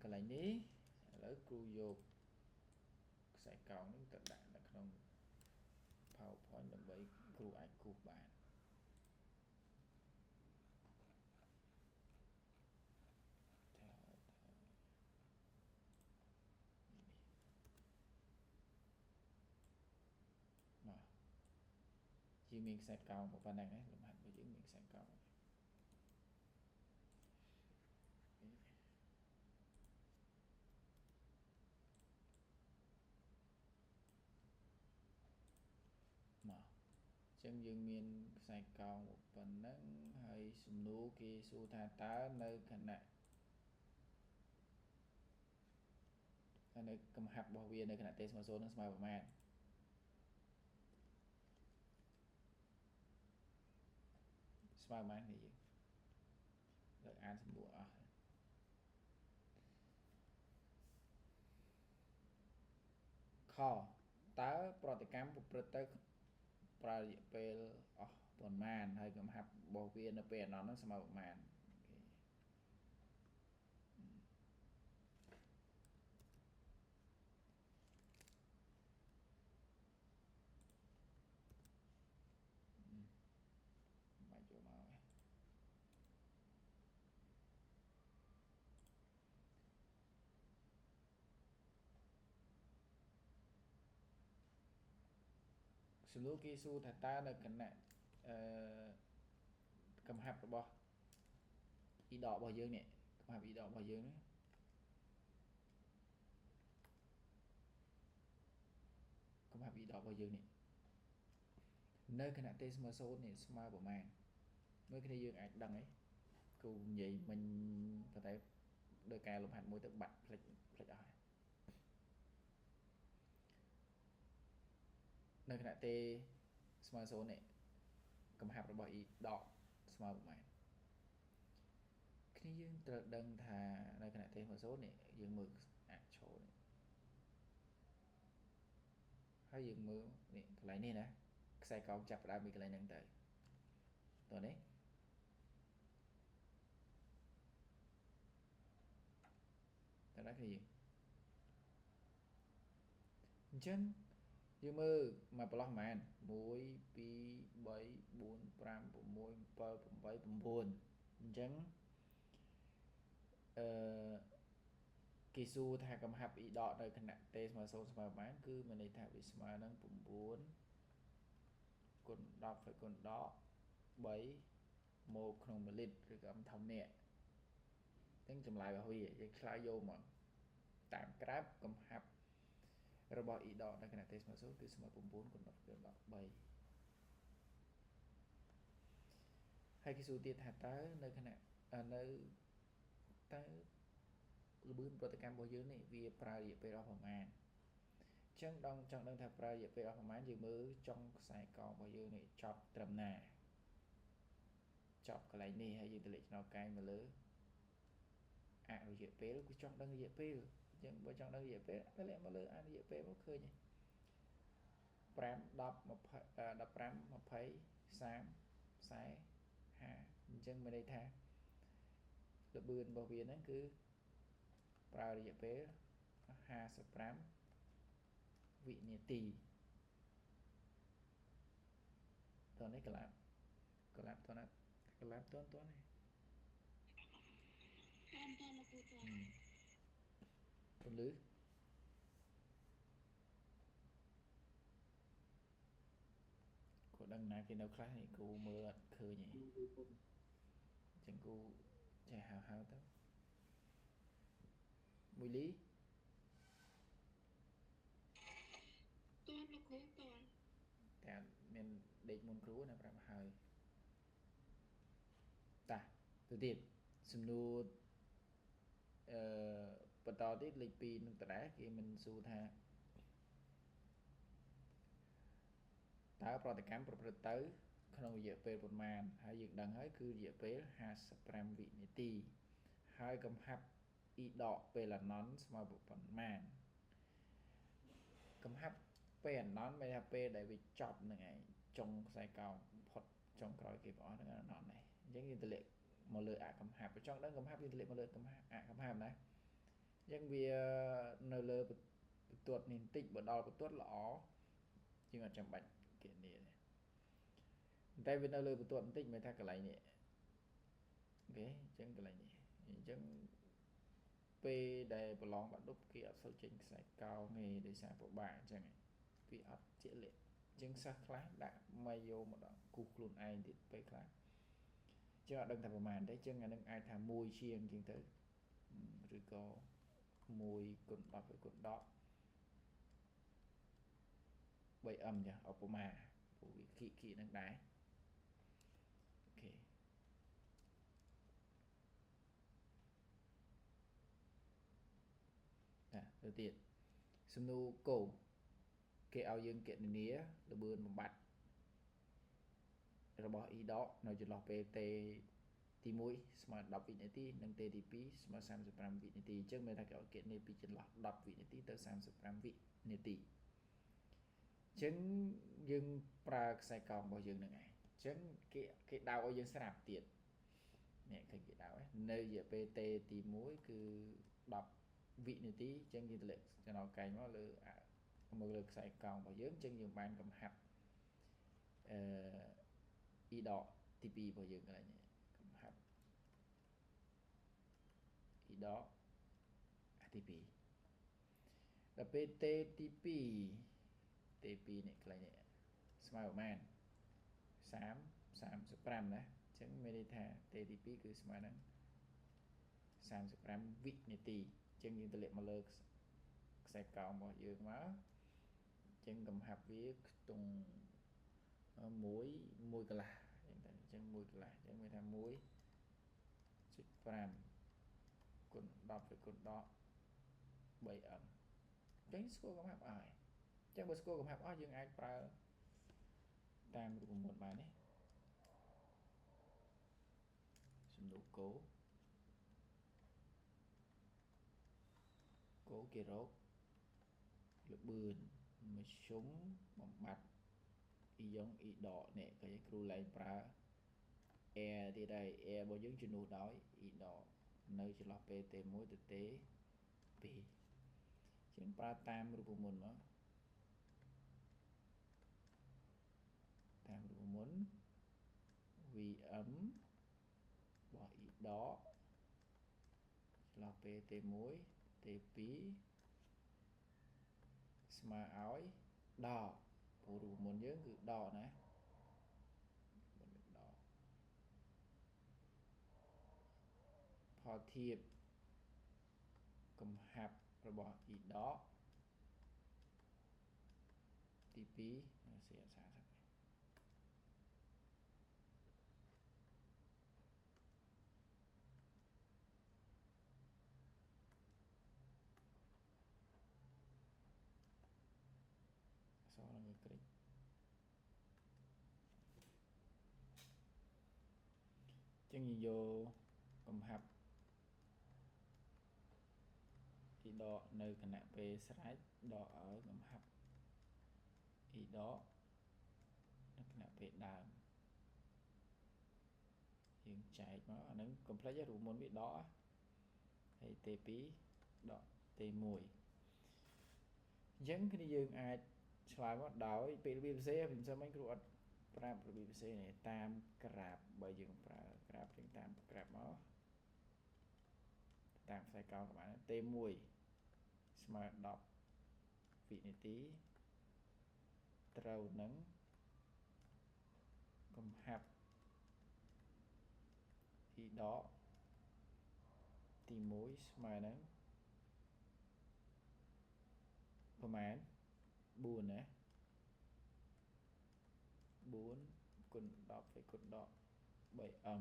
កន្លែងនេះឥឡូវគ្រូយកខ្សែកោងនេះទៅដាក់នៅក្នុង PowerPoint ដើម្បីគ្រូអាចគូសបានជាមានខ្សែកោងប៉ុណ្ណឹងឯងលំហាត់របស់យើងមានខ្សែកោងមកចឹងយើងមានខ្សែកោងប៉ុណ្ណឹងហើយសំណួរគេសួរថាតើនៅគណៈនៅកំហាប់របស់វានៅគណៈទេសស្មើ0នឹងស្មើប្រមាណស្មើប្រមាណនេះយើងលើអានសំណួរអស់ខតើប្រតិកម្មប្រព្រឹត្តទៅប្រើរយៈពេលអស់ប៉ុន្មានហើយកំហាប់របស់វានៅពេលអណន្តហ្នឹងស្មើប្រមាណសំណួរគេសួរថាតើនៅគណៈកំហាប់របស់អ៊ីដករបស់យើងនេះកំហាប់អ៊ីដករបស់យើងនេះកំហាប់អ៊ីដករបស់យើងនេះនៅគណៈទេសស្មើ0នេះស្មើប្រមាណមើលគ្នាយើងអាចដឹងឯងគ្រូនិយាយមិញប៉ុន្តែដោយការលំហាត់មួយទៅបាត់ផ្លេចអស់នៅគណៈទេស្មើ0នេះកំហាប់របស់ e ដកស្មើប្រមាណគ្នាយើងត្រូវដឹងថានៅគណៈទេស្មើ0នេះយើងមើលអាចឈរនេះហើយយើងមើលនេះកន្លែងនេះណាខ្សែកោងចាប់ផ្ដើមពីកន្លែងហ្នឹងទៅតោះនេះតើណាគ្នាអញ្ចឹងយើងមើលមកប្រឡោះប្រហែល1 2 3 4 5 6 7 8 9អញ្ចឹងគេសួរថាកំហាប់ e ដកនៅគណៈទេស្មើ0ស្មើប្រមាណគឺមានន័យថាវាស្មើនឹង9គុណ10ហើយគុណដក3ម៉ូក្នុង1លីត្រឬក៏ធម្មនេះអញ្ចឹងចម្លើយរបស់វាយើងឆ្លើយយកមកតាមក្រាបកំហាប់របស់ e ដកនៅគណៈទេស្មើ0គឺស្មើ9គុណ10គុណដក3ហើយគេសួរទៀតថាតើនៅគណៈនៅតើល្បឿនប្រតិកម្មរបស់យើងនេះវាប្រើរយៈពេលអស់ប្រមាណអញ្ចឹងចង់ដឹងថាប្រើរយៈពេលអស់ប្រមាណយើងមើលចុងខ្សែកោងរបស់យើងនេះចប់ត្រឹមណាចប់កន្លែងនេះហើយយើងទៅលេខឆ្នោតកែងមកលើអរយៈពេលគឺចង់ដឹងរយៈពេលអញ្ចឹងបើចង់ដឹងរយៈពេលទៅលេខមកលើអរយៈពេលមកឃើញ5 10 20 15 20 30 40 50អញ្ចឹងមានន័យថាល្បឿនរបស់វាហ្នឹងគឺប្រើរយៈពេល55វិនាទីតោះនេះកលាប់តោះណាកលាប់តន់នេះពន្លឺគាត់ដឹងណាគេនៅខ្លះនេះគ្រូមើលអត់ឃើញទេអញ្ចឹងគ្រូចេះហៅទៅមួយលីតន់លោកគ្រូតន់តែមានដេកមុនគ្រូណាប្រាប់ហើយតាទៅទៀតសំណួរបន្តទៀតលេខ2នឹងដដែលគេមិនសួរថាតើប្រតិកម្មប្រព្រឹត្តទៅក្នុងរយៈពេលប៉ុន្មានហើយយើងដឹងហើយគឺរយៈពេល55វិនាទីហើយកំហាប់ e ដកពេលអណន្តស្មើប៉ុន្មានកំហាប់ ពេលអណ្ដន់មានថាពេលដែលវាចប់ហ្នឹងឯងចុងខ្សែកោងផុតចុងក្រោយគេបងអស់ហ្នឹងអណ្ដន់ដែរអញ្ចឹងយើងតម្លាក់មកលើអកំហាប់ចង់ដឹងកំហាប់យើងតម្លាក់មកលើកំហាប់អកំហាប់ណាអញ្ចឹងវានៅលើបន្ទាត់នេះបន្តិចបើដល់បន្ទាត់ល្អយើងអត់ចាំបាច់គណនាទេតែវានៅលើបន្ទាត់បន្តិចមិនថាកន្លែងនេះអូខេអញ្ចឹងកន្លែងនេះអញ្ចឹងពេលដែលប្រឡងបាក់ឌុបគេអត់សូវចេញខ្សែកោងទេដោយសារពិបាកអញ្ចឹងវាអត់ជាក់លាក់អញ្ចឹងសិស្សខ្លះដាក់មកយកមកដល់គូសខ្លួនឯងទៀតពេលខ្លះអញ្ចឹងអត់ដឹងថាប្រហែលទេអញ្ចឹងអានឹងអាចថា1ជាងអញ្ចឹងទៅឬក៏1គុណ10ឬគុណ10 3m ចាឧបមាព្រោះវាគីនឹងដែរអូខេទៅទៀតសំណួរគោគេឲ្យយើងគណនាល្បឿនបំបត្តិរបស់ e ដកនៅចន្លោះពេលt ទី1ស្មើ10វិនាទីនិងt ទី2ស្មើ35វិនាទីអញ្ចឹងមានថាគេឲ្យគណនាពីចន្លោះ10វិនាទីទៅ35វិនាទីអញ្ចឹងយើងប្រើខ្សែកោងរបស់យើងហ្នឹងឯងអញ្ចឹងគេដៅឲ្យយើងស្រាប់ទៀតនេះឃើញគេដៅនៅរយៈពេលt ទី1គឺ10វិនាទីអញ្ចឹងយើងតម្លាក់ចំណោកែងមកលើខ្សែកោងរបស់យើងអញ្ចឹងយើងបានកំហាប់e ដកទី2របស់យើងកន្លែងនេះកំហាប់ e ដកទី2ដល់ពេល t ទី2 t 2នេះកន្លែងនេះស្មើប្រមាណ35ណាអញ្ចឹងមានន័យថា t ទី2គឺស្មើនឹង35វិនាទីអញ្ចឹងយើងតម្លាក់មកលើខ្សែកោងរបស់យើងមកអញ្ចឹងកំហាប់វាខ្ទង់1កន្លះអញ្ចឹង1កន្លះអញ្ចឹងមានថា1.5គុណ10ទៅគុណ10 3m អញ្ចឹងស្គាល់កំហាប់អស់ហើយអញ្ចឹងបើស្គាល់កំហាប់អស់យើងអាចប្រើតាមរូបមន្តបានទេសំណួរគោគេរកល្បឿនមធ្យមបំបត្តិអ៊ីយ៉ុងអ៊ីដកនេះឃើញគ្រូឡើងប្រើ air ទៀតហើយ air របស់យើងជំនួសដោយអ៊ីដកនៅចន្លោះពេល t1 ទៅ t2 ជាងប្រើតាមរូបមន្តមកតាមរូបមន្ត vm របស់អ៊ីដកចន្លោះពេល t1 t2 ស្មើឲ្យដកព្រោះរូបមន្តយើងគឺដកណាផលធៀបកំហាប់របស់អ៊ីដកទី2សេអសាថាសល់នឹងក្រិចចឹងយកកំហាប់អ៊ីដកនៅគណៈពេលស្រេចដកឲ្យកំហាប់អ៊ីដកនៅគណៈពេលដើមយើងចែកមកអានឹងកុំភ្លេចរូបមន្តវាដកហើយ t2 ដក t1 អញ្ចឹងគ្នាយើងអាចឆ្លើយមកដោយពេលរបៀបពិសេសមិនសមគ្រូអត់ប្រាប់របៀបពិសេសនេះតាមក្រាបបើយើងប្រើក្រាបជាងតាមក្រាបមកតាមខ្សែកោងក៏បាន t1 ស្មើ10វិនាទីត្រូវនឹងកំហាប់អ៊ីដកទី1ស្មើនឹងប្រមាណ4ណា4គុណ10ទៅគុណ10 3m អូ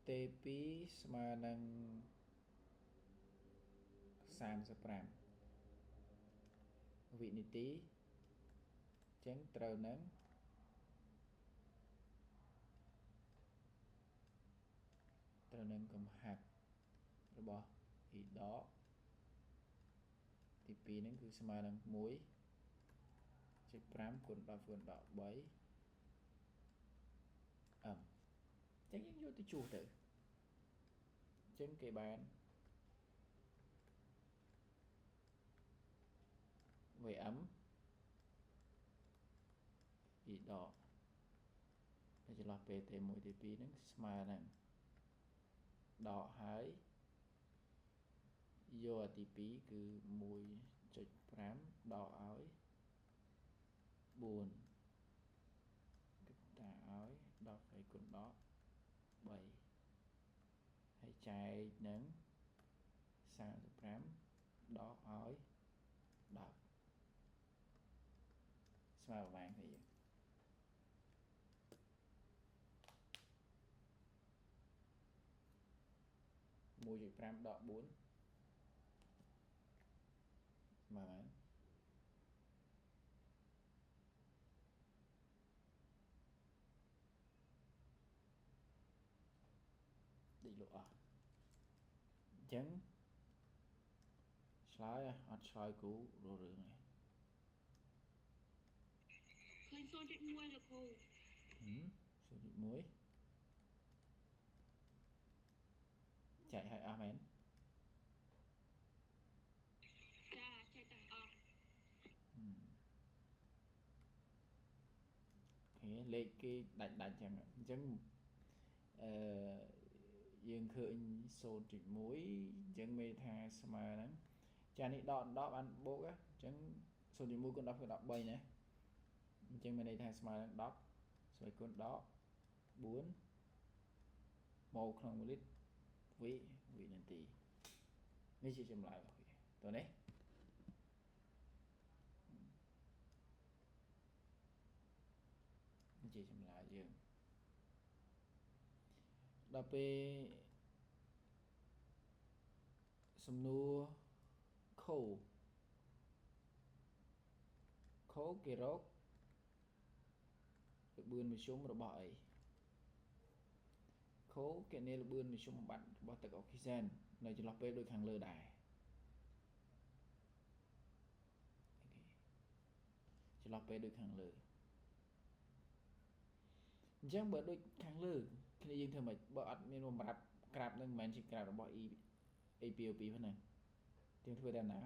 ខេ t2 ស្មើនឹង35វិនាទីអញ្ចឹងត្រូវនឹងកំហាប់ របស់ e ដកទី2ហ្នឹងគឺស្មើនឹង 1.5 គុណ10គុណ13 ចឹងយើងយកទៅជួសទៅចឹងគេបាន Vm e ដកនៅចន្លោះពេលទី1ទី2ហ្នឹងស្មើនឹងដកហើយយកអាទី2គឺ 1.5 ដកឲ្យ 4 គិតតាឲ្យ10ហើយគុណដក 3 ហើយចែកនឹង35ដកឲ្យ 10 ស្មើប្រមាណគ្នាយើង 1.5 ដក 4 ស្មើប្រមាណដេកលក់អស់អញ្ចឹងឆ្លើយអត់ឆ្លើយគូររឿងនេះ ឃើញ 0.1 លោកគ្រូ 0.1 ចែកឲ្យអស់មែន ចាចែកទាំងអស់ អូខេលេខគេដាច់ចឹងអញ្ចឹងយើងឃើញ 0.1 អញ្ចឹងមេថាស្មើហ្នឹងចានេះដក10បានបូកអញ្ចឹង 0.1 គុណ10គឺ 13 ណាអញ្ចឹងមានន័យថាស្មើនឹង 10 ស្វ័យគុណដក 4 ម៉ូលក្នុង1លីត្រវិនាទីនេះជាចម្លើយរបស់វាតើនេះជាចម្លើយយើងដល់ពេលសំណួរខូគេរកល្បឿនមធ្យមរបស់អីខូគណនាល្បឿនមធ្យមបំបត្តិរបស់ទឹកអុកស៊ីសែននៅចន្លោះពេលដូចខាងលើដែរចន្លោះពេលដូចខាងលើអញ្ចឹងបើដូចខាងលើគ្នាយើងធ្វើម៉េចបើអត់មានបំរាប់ក្រាបនឹងមិនមែនជាក្រាបរបស់ APOP ហ្នឹងយើងធ្វើដល់ណា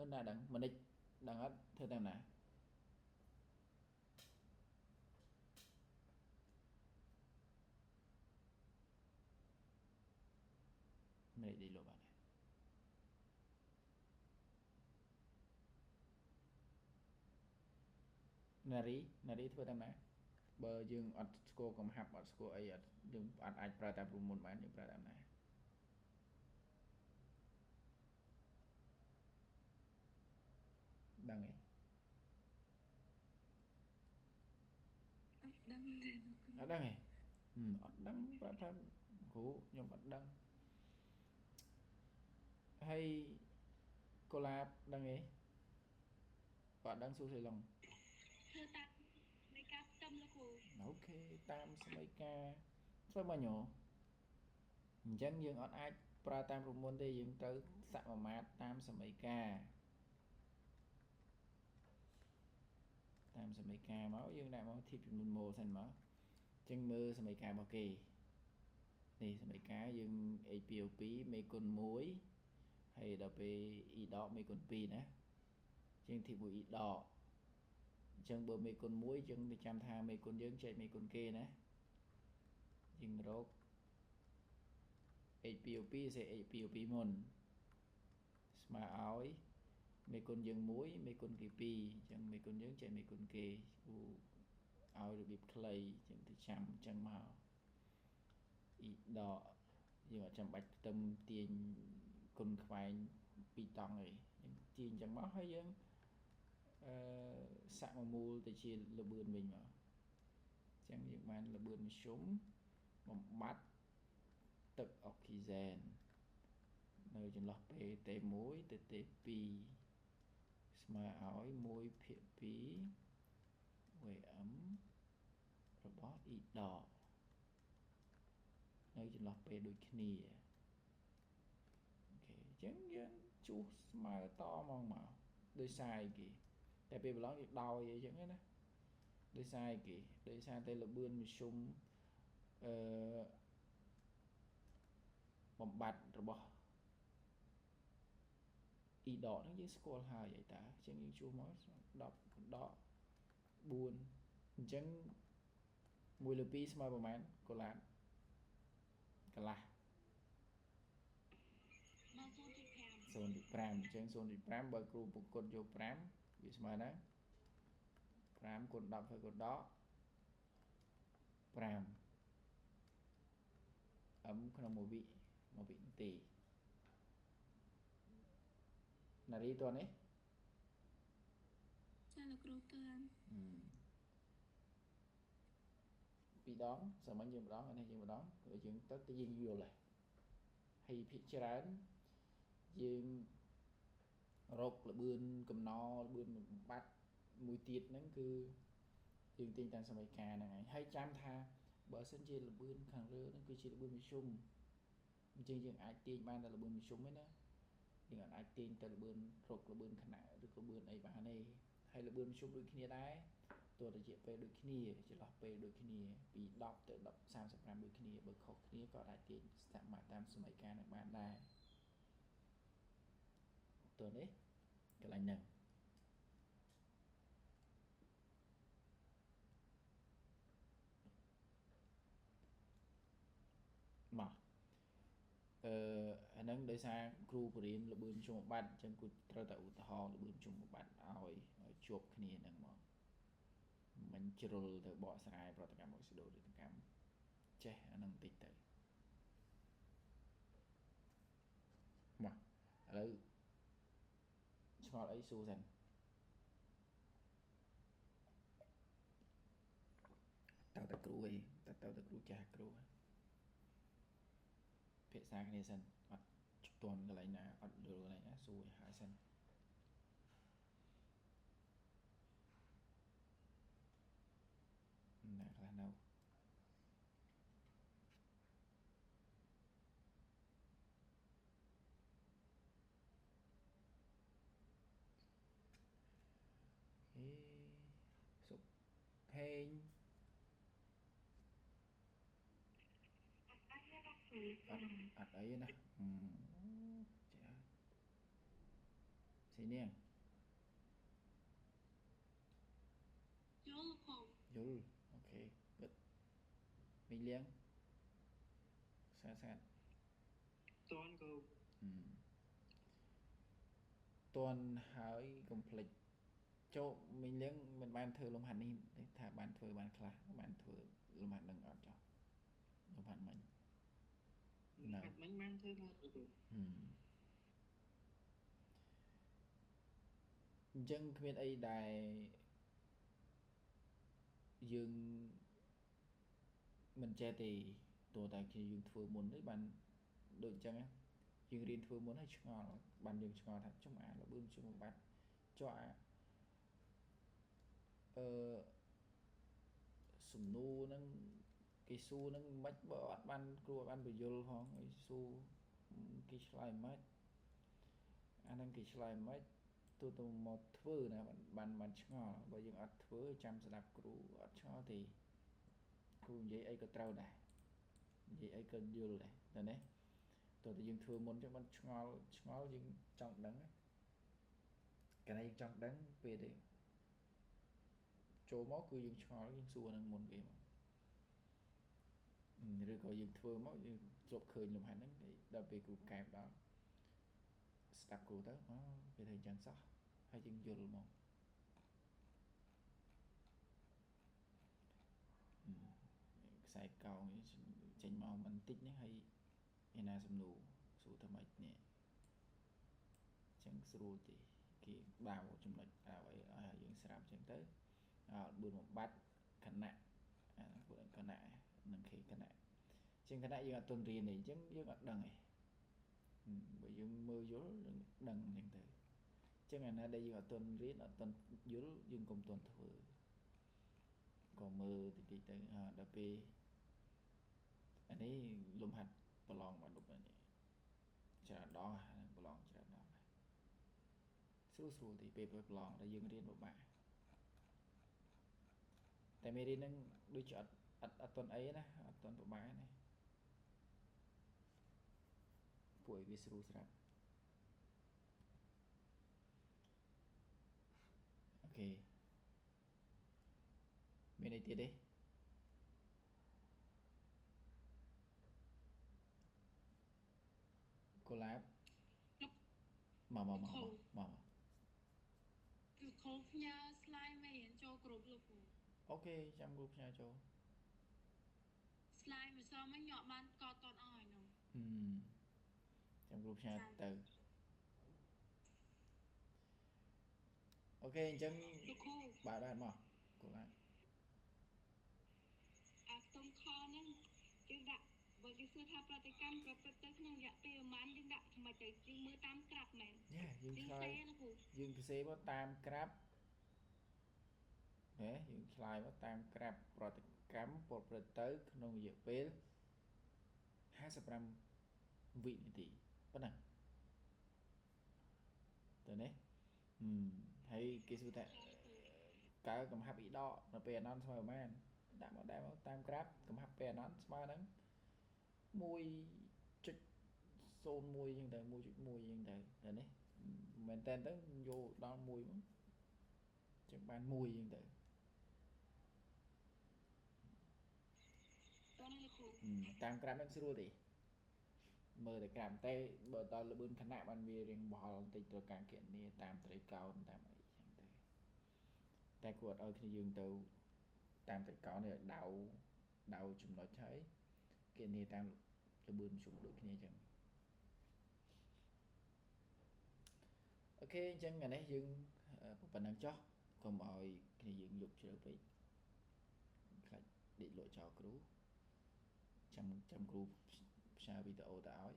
មើលណាដឹងមនិចដឹងអត់ធ្វើតាមណាមនិចឌីលោបាទនារីធ្វើតាមណាបើយើងអត់ស្គាល់កំហាប់អត់ស្គាល់អីអត់យើងអាចប្រើតាមប្រមុនបានយើងប្រើតាមណាដឹងទេអត់ដឹងទេអត់ដឹងប្រាប់ថាគ្រូខ្ញុំអត់ដឹងហើយកូឡាបដឹងទេបើអត់ដឹងសួរស្រីឡុងធ្វើតាមនៃការផ្ទឹមលោកគ្រូ អូខេតាមសមីការធ្វើមកញ៉ូអញ្ចឹងយើងអត់អាចប្រើតាមប្រមុនទេយើងត្រូវសមាមាត្រតាមសមីការមកយើងដាក់មកធាតុចំនួនម៉ូលសិនមកអញ្ចឹងមើលសមីការរបស់គេនេះសមីការយើង APOP មេគុណ1ហើយដល់ពេល E ដកមេគុណ2ណាជាងធាតុ1 E ដកអញ្ចឹងបើមេគុណ1យើងទៅចាំថាមេគុណយើងចែកមេគុណគេណាយើងរក APOP សេ APOP មុនស្មើឲ្យមេគុណយើង1មេគុណគេ2អញ្ចឹងមេគុណយើងចែកមេគុណគេឲ្យរបៀបខ្លីអញ្ចឹងទៅចាំអញ្ចឹងមក E ដកយើងអត់ចាំបាច់ផ្ទឹមទាញគុណខ្វែង2តង់ទេយើងទាញអញ្ចឹងមកហើយយើងសាក់មកមូលទៅជាល្បឿនវិញមកអញ្ចឹងយើងបានល្បឿនមធ្យមបំបត្តិទឹកអុកស៊ីសែន nơi trên lọt p t1 ទៅ t2 ស្មើឲ្យ1ភាគ2 vm របស់ e ដកនៅចន្លោះពេលដូចគ្នាអូខេអញ្ចឹងយើងជួសស្មើតមកដោយសារអីគេតែពេលប្រឡងយើងដោយអីចឹងណាដោយសារអីគេដោយសារតែលបឿនមធ្យមបំបត្តិរបស់ e ដកហ្នឹងយើងស្គាល់ហើយអីតាអញ្ចឹងយើងជួសមក10ដក4អញ្ចឹង1លើ2ស្មើប្រហែលកូឡាតកន្លះ 0.5 អញ្ចឹង 0.5 បើគ្រូពង្កត់យក5វាស្មើណា5គុណ10ហើយគុណដក5 m ក្នុង1វិនាទីណារីតនេះចាលោកគ្រូតើពីរដងសាមញ្ញយើងម្ដងនេះយើងម្ដងព្រោះយើងទៅយើងយល់ហើយភាគច្រើនយើងរកលបឿនកំណលបឿនបំបត្តិមួយទៀតហ្នឹងគឺយើងទិញតាមសម័យកាលហ្នឹងហើយចាំថាបើសិនជាលបឿនខាងលើហ្នឹងគឺជាលបឿនមធ្យមអញ្ចឹងយើងអាចទាញបានតែលបឿនមធ្យមទេណាយើងអាចទាញតែលបឿនរកលបឿនខណៈឬក៏លបឿនអីបានទេហើយលបឿនមធ្យមដូចគ្នាដែរទោះតែរយៈពេលដូចគ្នាចន្លោះពេលដូចគ្នាពី10ទៅ35ដូចគ្នាបើខុសគ្នាក៏អាចទាញស្ថាប័នតាមសម័យកាលនឹងបានដែរតើនេះកន្លែងហ្នឹងមកអាហ្នឹងដោយសារគ្រូបរិញ្ញាលបឿនជុំបត្តិអញ្ចឹងគូត្រូវតែឧទាហរណ៍លបឿនជុំបត្តិឲ្យជាប់គ្នាហ្នឹងមកមិនជ្រុលទៅបកស្រាយប្រតិកម្មអុកស៊ីដូឬកម្មចេះអាហ្នឹងបន្តិចទៅមកឥឡូវឆ្ងល់អីសួរសិនតើតើគ្រូអីតើគ្រូចាស់គ្រូភាសាគ្នាសិនអត់ទាន់កន្លែងណាអត់យល់កន្លែងណាសួរឲ្យហើយសិនណាខ្លះនៅសុខហេងអត់អីណាចាស៊ីនាងយល់ផងយល់អូខេគិតមីលៀងសាតតន់ក៏តន់ហើយកុំភ្លេចចូលមីលៀងមិនបានធ្វើលំហាត់នេះថាបានធ្វើបានខ្លះបានធ្វើលំហាត់នឹងអត់ចោះលំហាត់មិញណាមិញបានធ្វើបានអញ្ចឹងគ្មានអីដែលយើងមិនចេះទេទោះតែយើងធ្វើមុននេះបានដូចអញ្ចឹងយើងរៀនធ្វើមុនហើយឆ្ងល់បានយើងឆ្ងល់ថាចំអាលបឿនជំបាត់ចុះសំណួរហ្នឹងគេសួរហ្នឹងមិនបើអត់បានគ្រូអត់បានបញ្យល់ផងគេសួរគេឆ្លើយមិនអាហ្នឹងគេឆ្លើយមិនទូទៅមកធ្វើណាបានឆ្ងល់បើយើងអត់ធ្វើចាំស្ដាប់គ្រូអត់ឆ្ងល់ទេគ្រូនិយាយអីក៏ត្រូវដែរនិយាយអីក៏យល់ដែរតែនេះទោះតែយើងធ្វើមុនចឹងបានឆ្ងល់យើងចង់ដឹងកន្លែងយើងចង់ដឹងពេលទេចូលមកគឺយើងឆ្ងល់យើងសួរនឹងមុនគេមកឬក៏យើងធ្វើមកយើងជប់ឃើញលំហាត់ហ្នឹងដល់ពេលគ្រូកែបដល់ស្ដាប់គ្រូទៅអូគេថាអញ្ចឹងសោះហើយយើងយល់មកខ្សែកោងចេញមកបន្តិចហ្នឹងហើយឯណាសំណួរសួរទៅម៉េចនេះអញ្ចឹងស្រួលទេគេបាវចំណុចឲ្យយើងស្រាប់អញ្ចឹងទៅបឿនបំបត្តិគណៈពួកគណៈនឹងគេគណៈជាងគណៈយើងអត់ទាន់រៀនទេអញ្ចឹងយើងអត់ដឹងទេ បើយើងមើលយល់ដឹងអញ្ចឹងទៅចឹងអាណាដែលយើងអត់ទាន់រៀនអត់ទាន់យល់យើងកុំទាន់ធ្វើក៏មើលតិចតិចទៅដល់ពេលអានេះលំហាត់ប្រឡងបាត់លុបនេះច្រើនដងហ្នឹងប្រឡងច្រើនដងស្រួលទីពេលប្រឡងដែលយើងរៀនពិបាកតែមេរៀនហ្នឹងដូចជាអត់ទាន់អីណាអត់ទាន់ពិបាកណាពួកវាស្រួលស្រាប់អូខេមានអីទៀតទេកូឡាបមកគឺគ្រូផ្ញើ slide មេរៀនចូលក្រុមលោកគ្រូអូខេចាំគ្រូផ្ញើចូល slide មិនសមមិញញ៉ាំបានកត់តន់អស់ហើយនោះចាំគ្រូផ្ញើទៅអូខេអញ្ចឹងលោកគ្រូបាទមកកូឡាអាខ្ទង់ខហ្នឹងយើងដាក់បើគេសួរថាប្រតិកម្មប្រព្រឹត្តទៅក្នុងរយៈពេលប្រហែលយើងដាក់មិនទៅយើងមើលតាមក្រាបមែនយើងឆ្លើយយើងសរសេរមកតាមក្រាបយើងឆ្លើយមកតាមក្រាបប្រតិកម្មប្រព្រឹត្តទៅក្នុងរយៈពេល55វិនាទីប៉ុណ្ណាទៅនេះហើយគេសួរថាកើកំហាប់អ៊ីដកនៅពេលអាណន់ស្មើប្រហែលដាក់មកតាមក្រាបកំហាប់ពេលអាណន់ស្មើហ្នឹង1.01អញ្ចឹងទៅ 1.1 អញ្ចឹងទៅនេះមែនតើទៅយកដល់1មកចឹងបាន1អញ្ចឹងទៅតាមក្រាបហ្នឹងស្រួលទេមើលតែក្រាបតែបើដល់លបឿនខណៈបានវារៀងបល់បន្តិចត្រូវការគណនាតាមត្រីកោណតាមអីចឹងទៅតែគាត់ឲ្យគ្នាយើងទៅតាមត្រីកោណនេះដៅចំណុចហើយគណនាតាមលបឿនមធ្យមដូចគ្នាចឹងអូខេអញ្ចឹងអានេះយើងប៉ុណ្ណឹងចុះកុំឲ្យគ្នាយើងយប់ជ្រៅពេកខ្លាចដេកលក់ចោលគ្រូចាំគ្រូផ្សាយវីដេអូទៅឲ្យ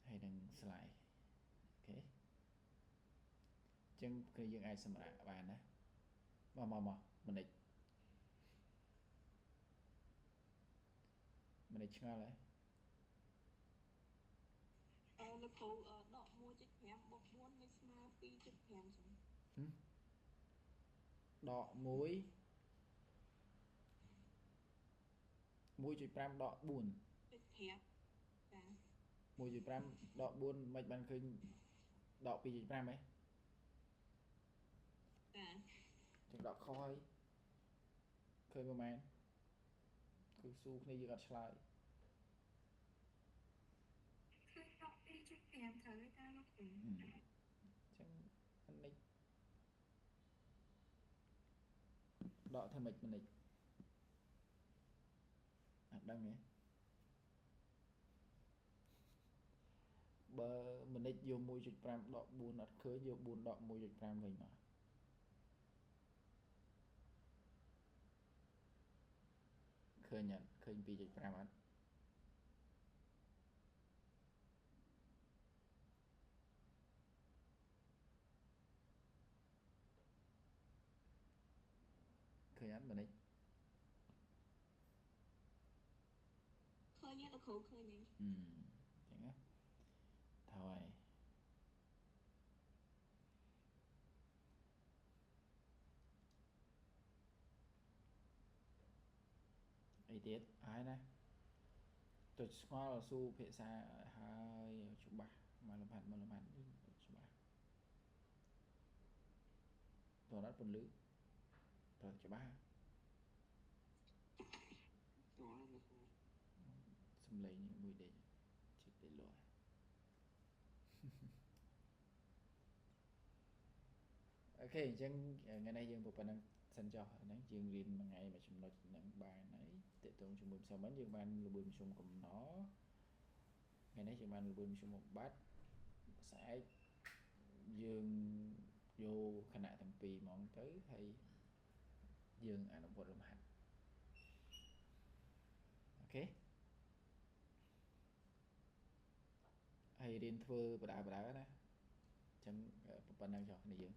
ហើយនឹង slide អូខេអញ្ចឹងគឺយើងអាចសម្រាប់បានណាមកមិនដេចឆ្ងល់ហើយលោកគ្រូដក 1.5 បូក 4 វាស្មើ 2.5 ចឹងដក 1.5 ដក 4 1.5 ចា1.5ដក 4 មិនបានឃើញដក 2.5 ហ៎ចាចឹងដកខុសហើយឃើញប្រហែលគឺស៊ូគ្នាយើងអត់ឆ្លើយឃើញដក 2.5 ត្រូវតែលោកគ្រូចឹងអានេះដកធ្វើម៉េចមិននេះអត់ដឹងទេបើមិននេះយក 1.5 ដក 4 អត់ឃើញយក 4 ដក 1.5 វិញមកឃើញអត់ឃើញ 2.5 អត់ឃើញអត់មិននេះឃើញទេលោកគ្រូឃើញទេចឹងណាថយអីទៀតហើយណាចុចស្គាល់ស៊ូភាសាហើយច្បាស់មកលំហាត់ច្បាស់តើអត់ពន្លឺតើច្បាស់សំឡេងមួយដេកជិះទៅលក់អូខេអញ្ចឹងថ្ងៃនេះយើងប៉ុណ្ណឹងសិនចុះហ្នឹងយើងរៀនមួយថ្ងៃមួយចំណុចហ្នឹងបានហើយតេតងជាមួយផ្សំមិនយើងបានលបឿនមធ្យមកំណថ្ងៃនេះយើងបានលបឿនមធ្យមបាត់ស្អែកយើងយកខណៈទាំងពីរហ្មងទៅហើយយើងអនុវត្តលំហាត់អូខេ ហើយរៀនធ្វើបដាណាអញ្ចឹងប៉ុណ្ណឹងចុះគ្នាយើង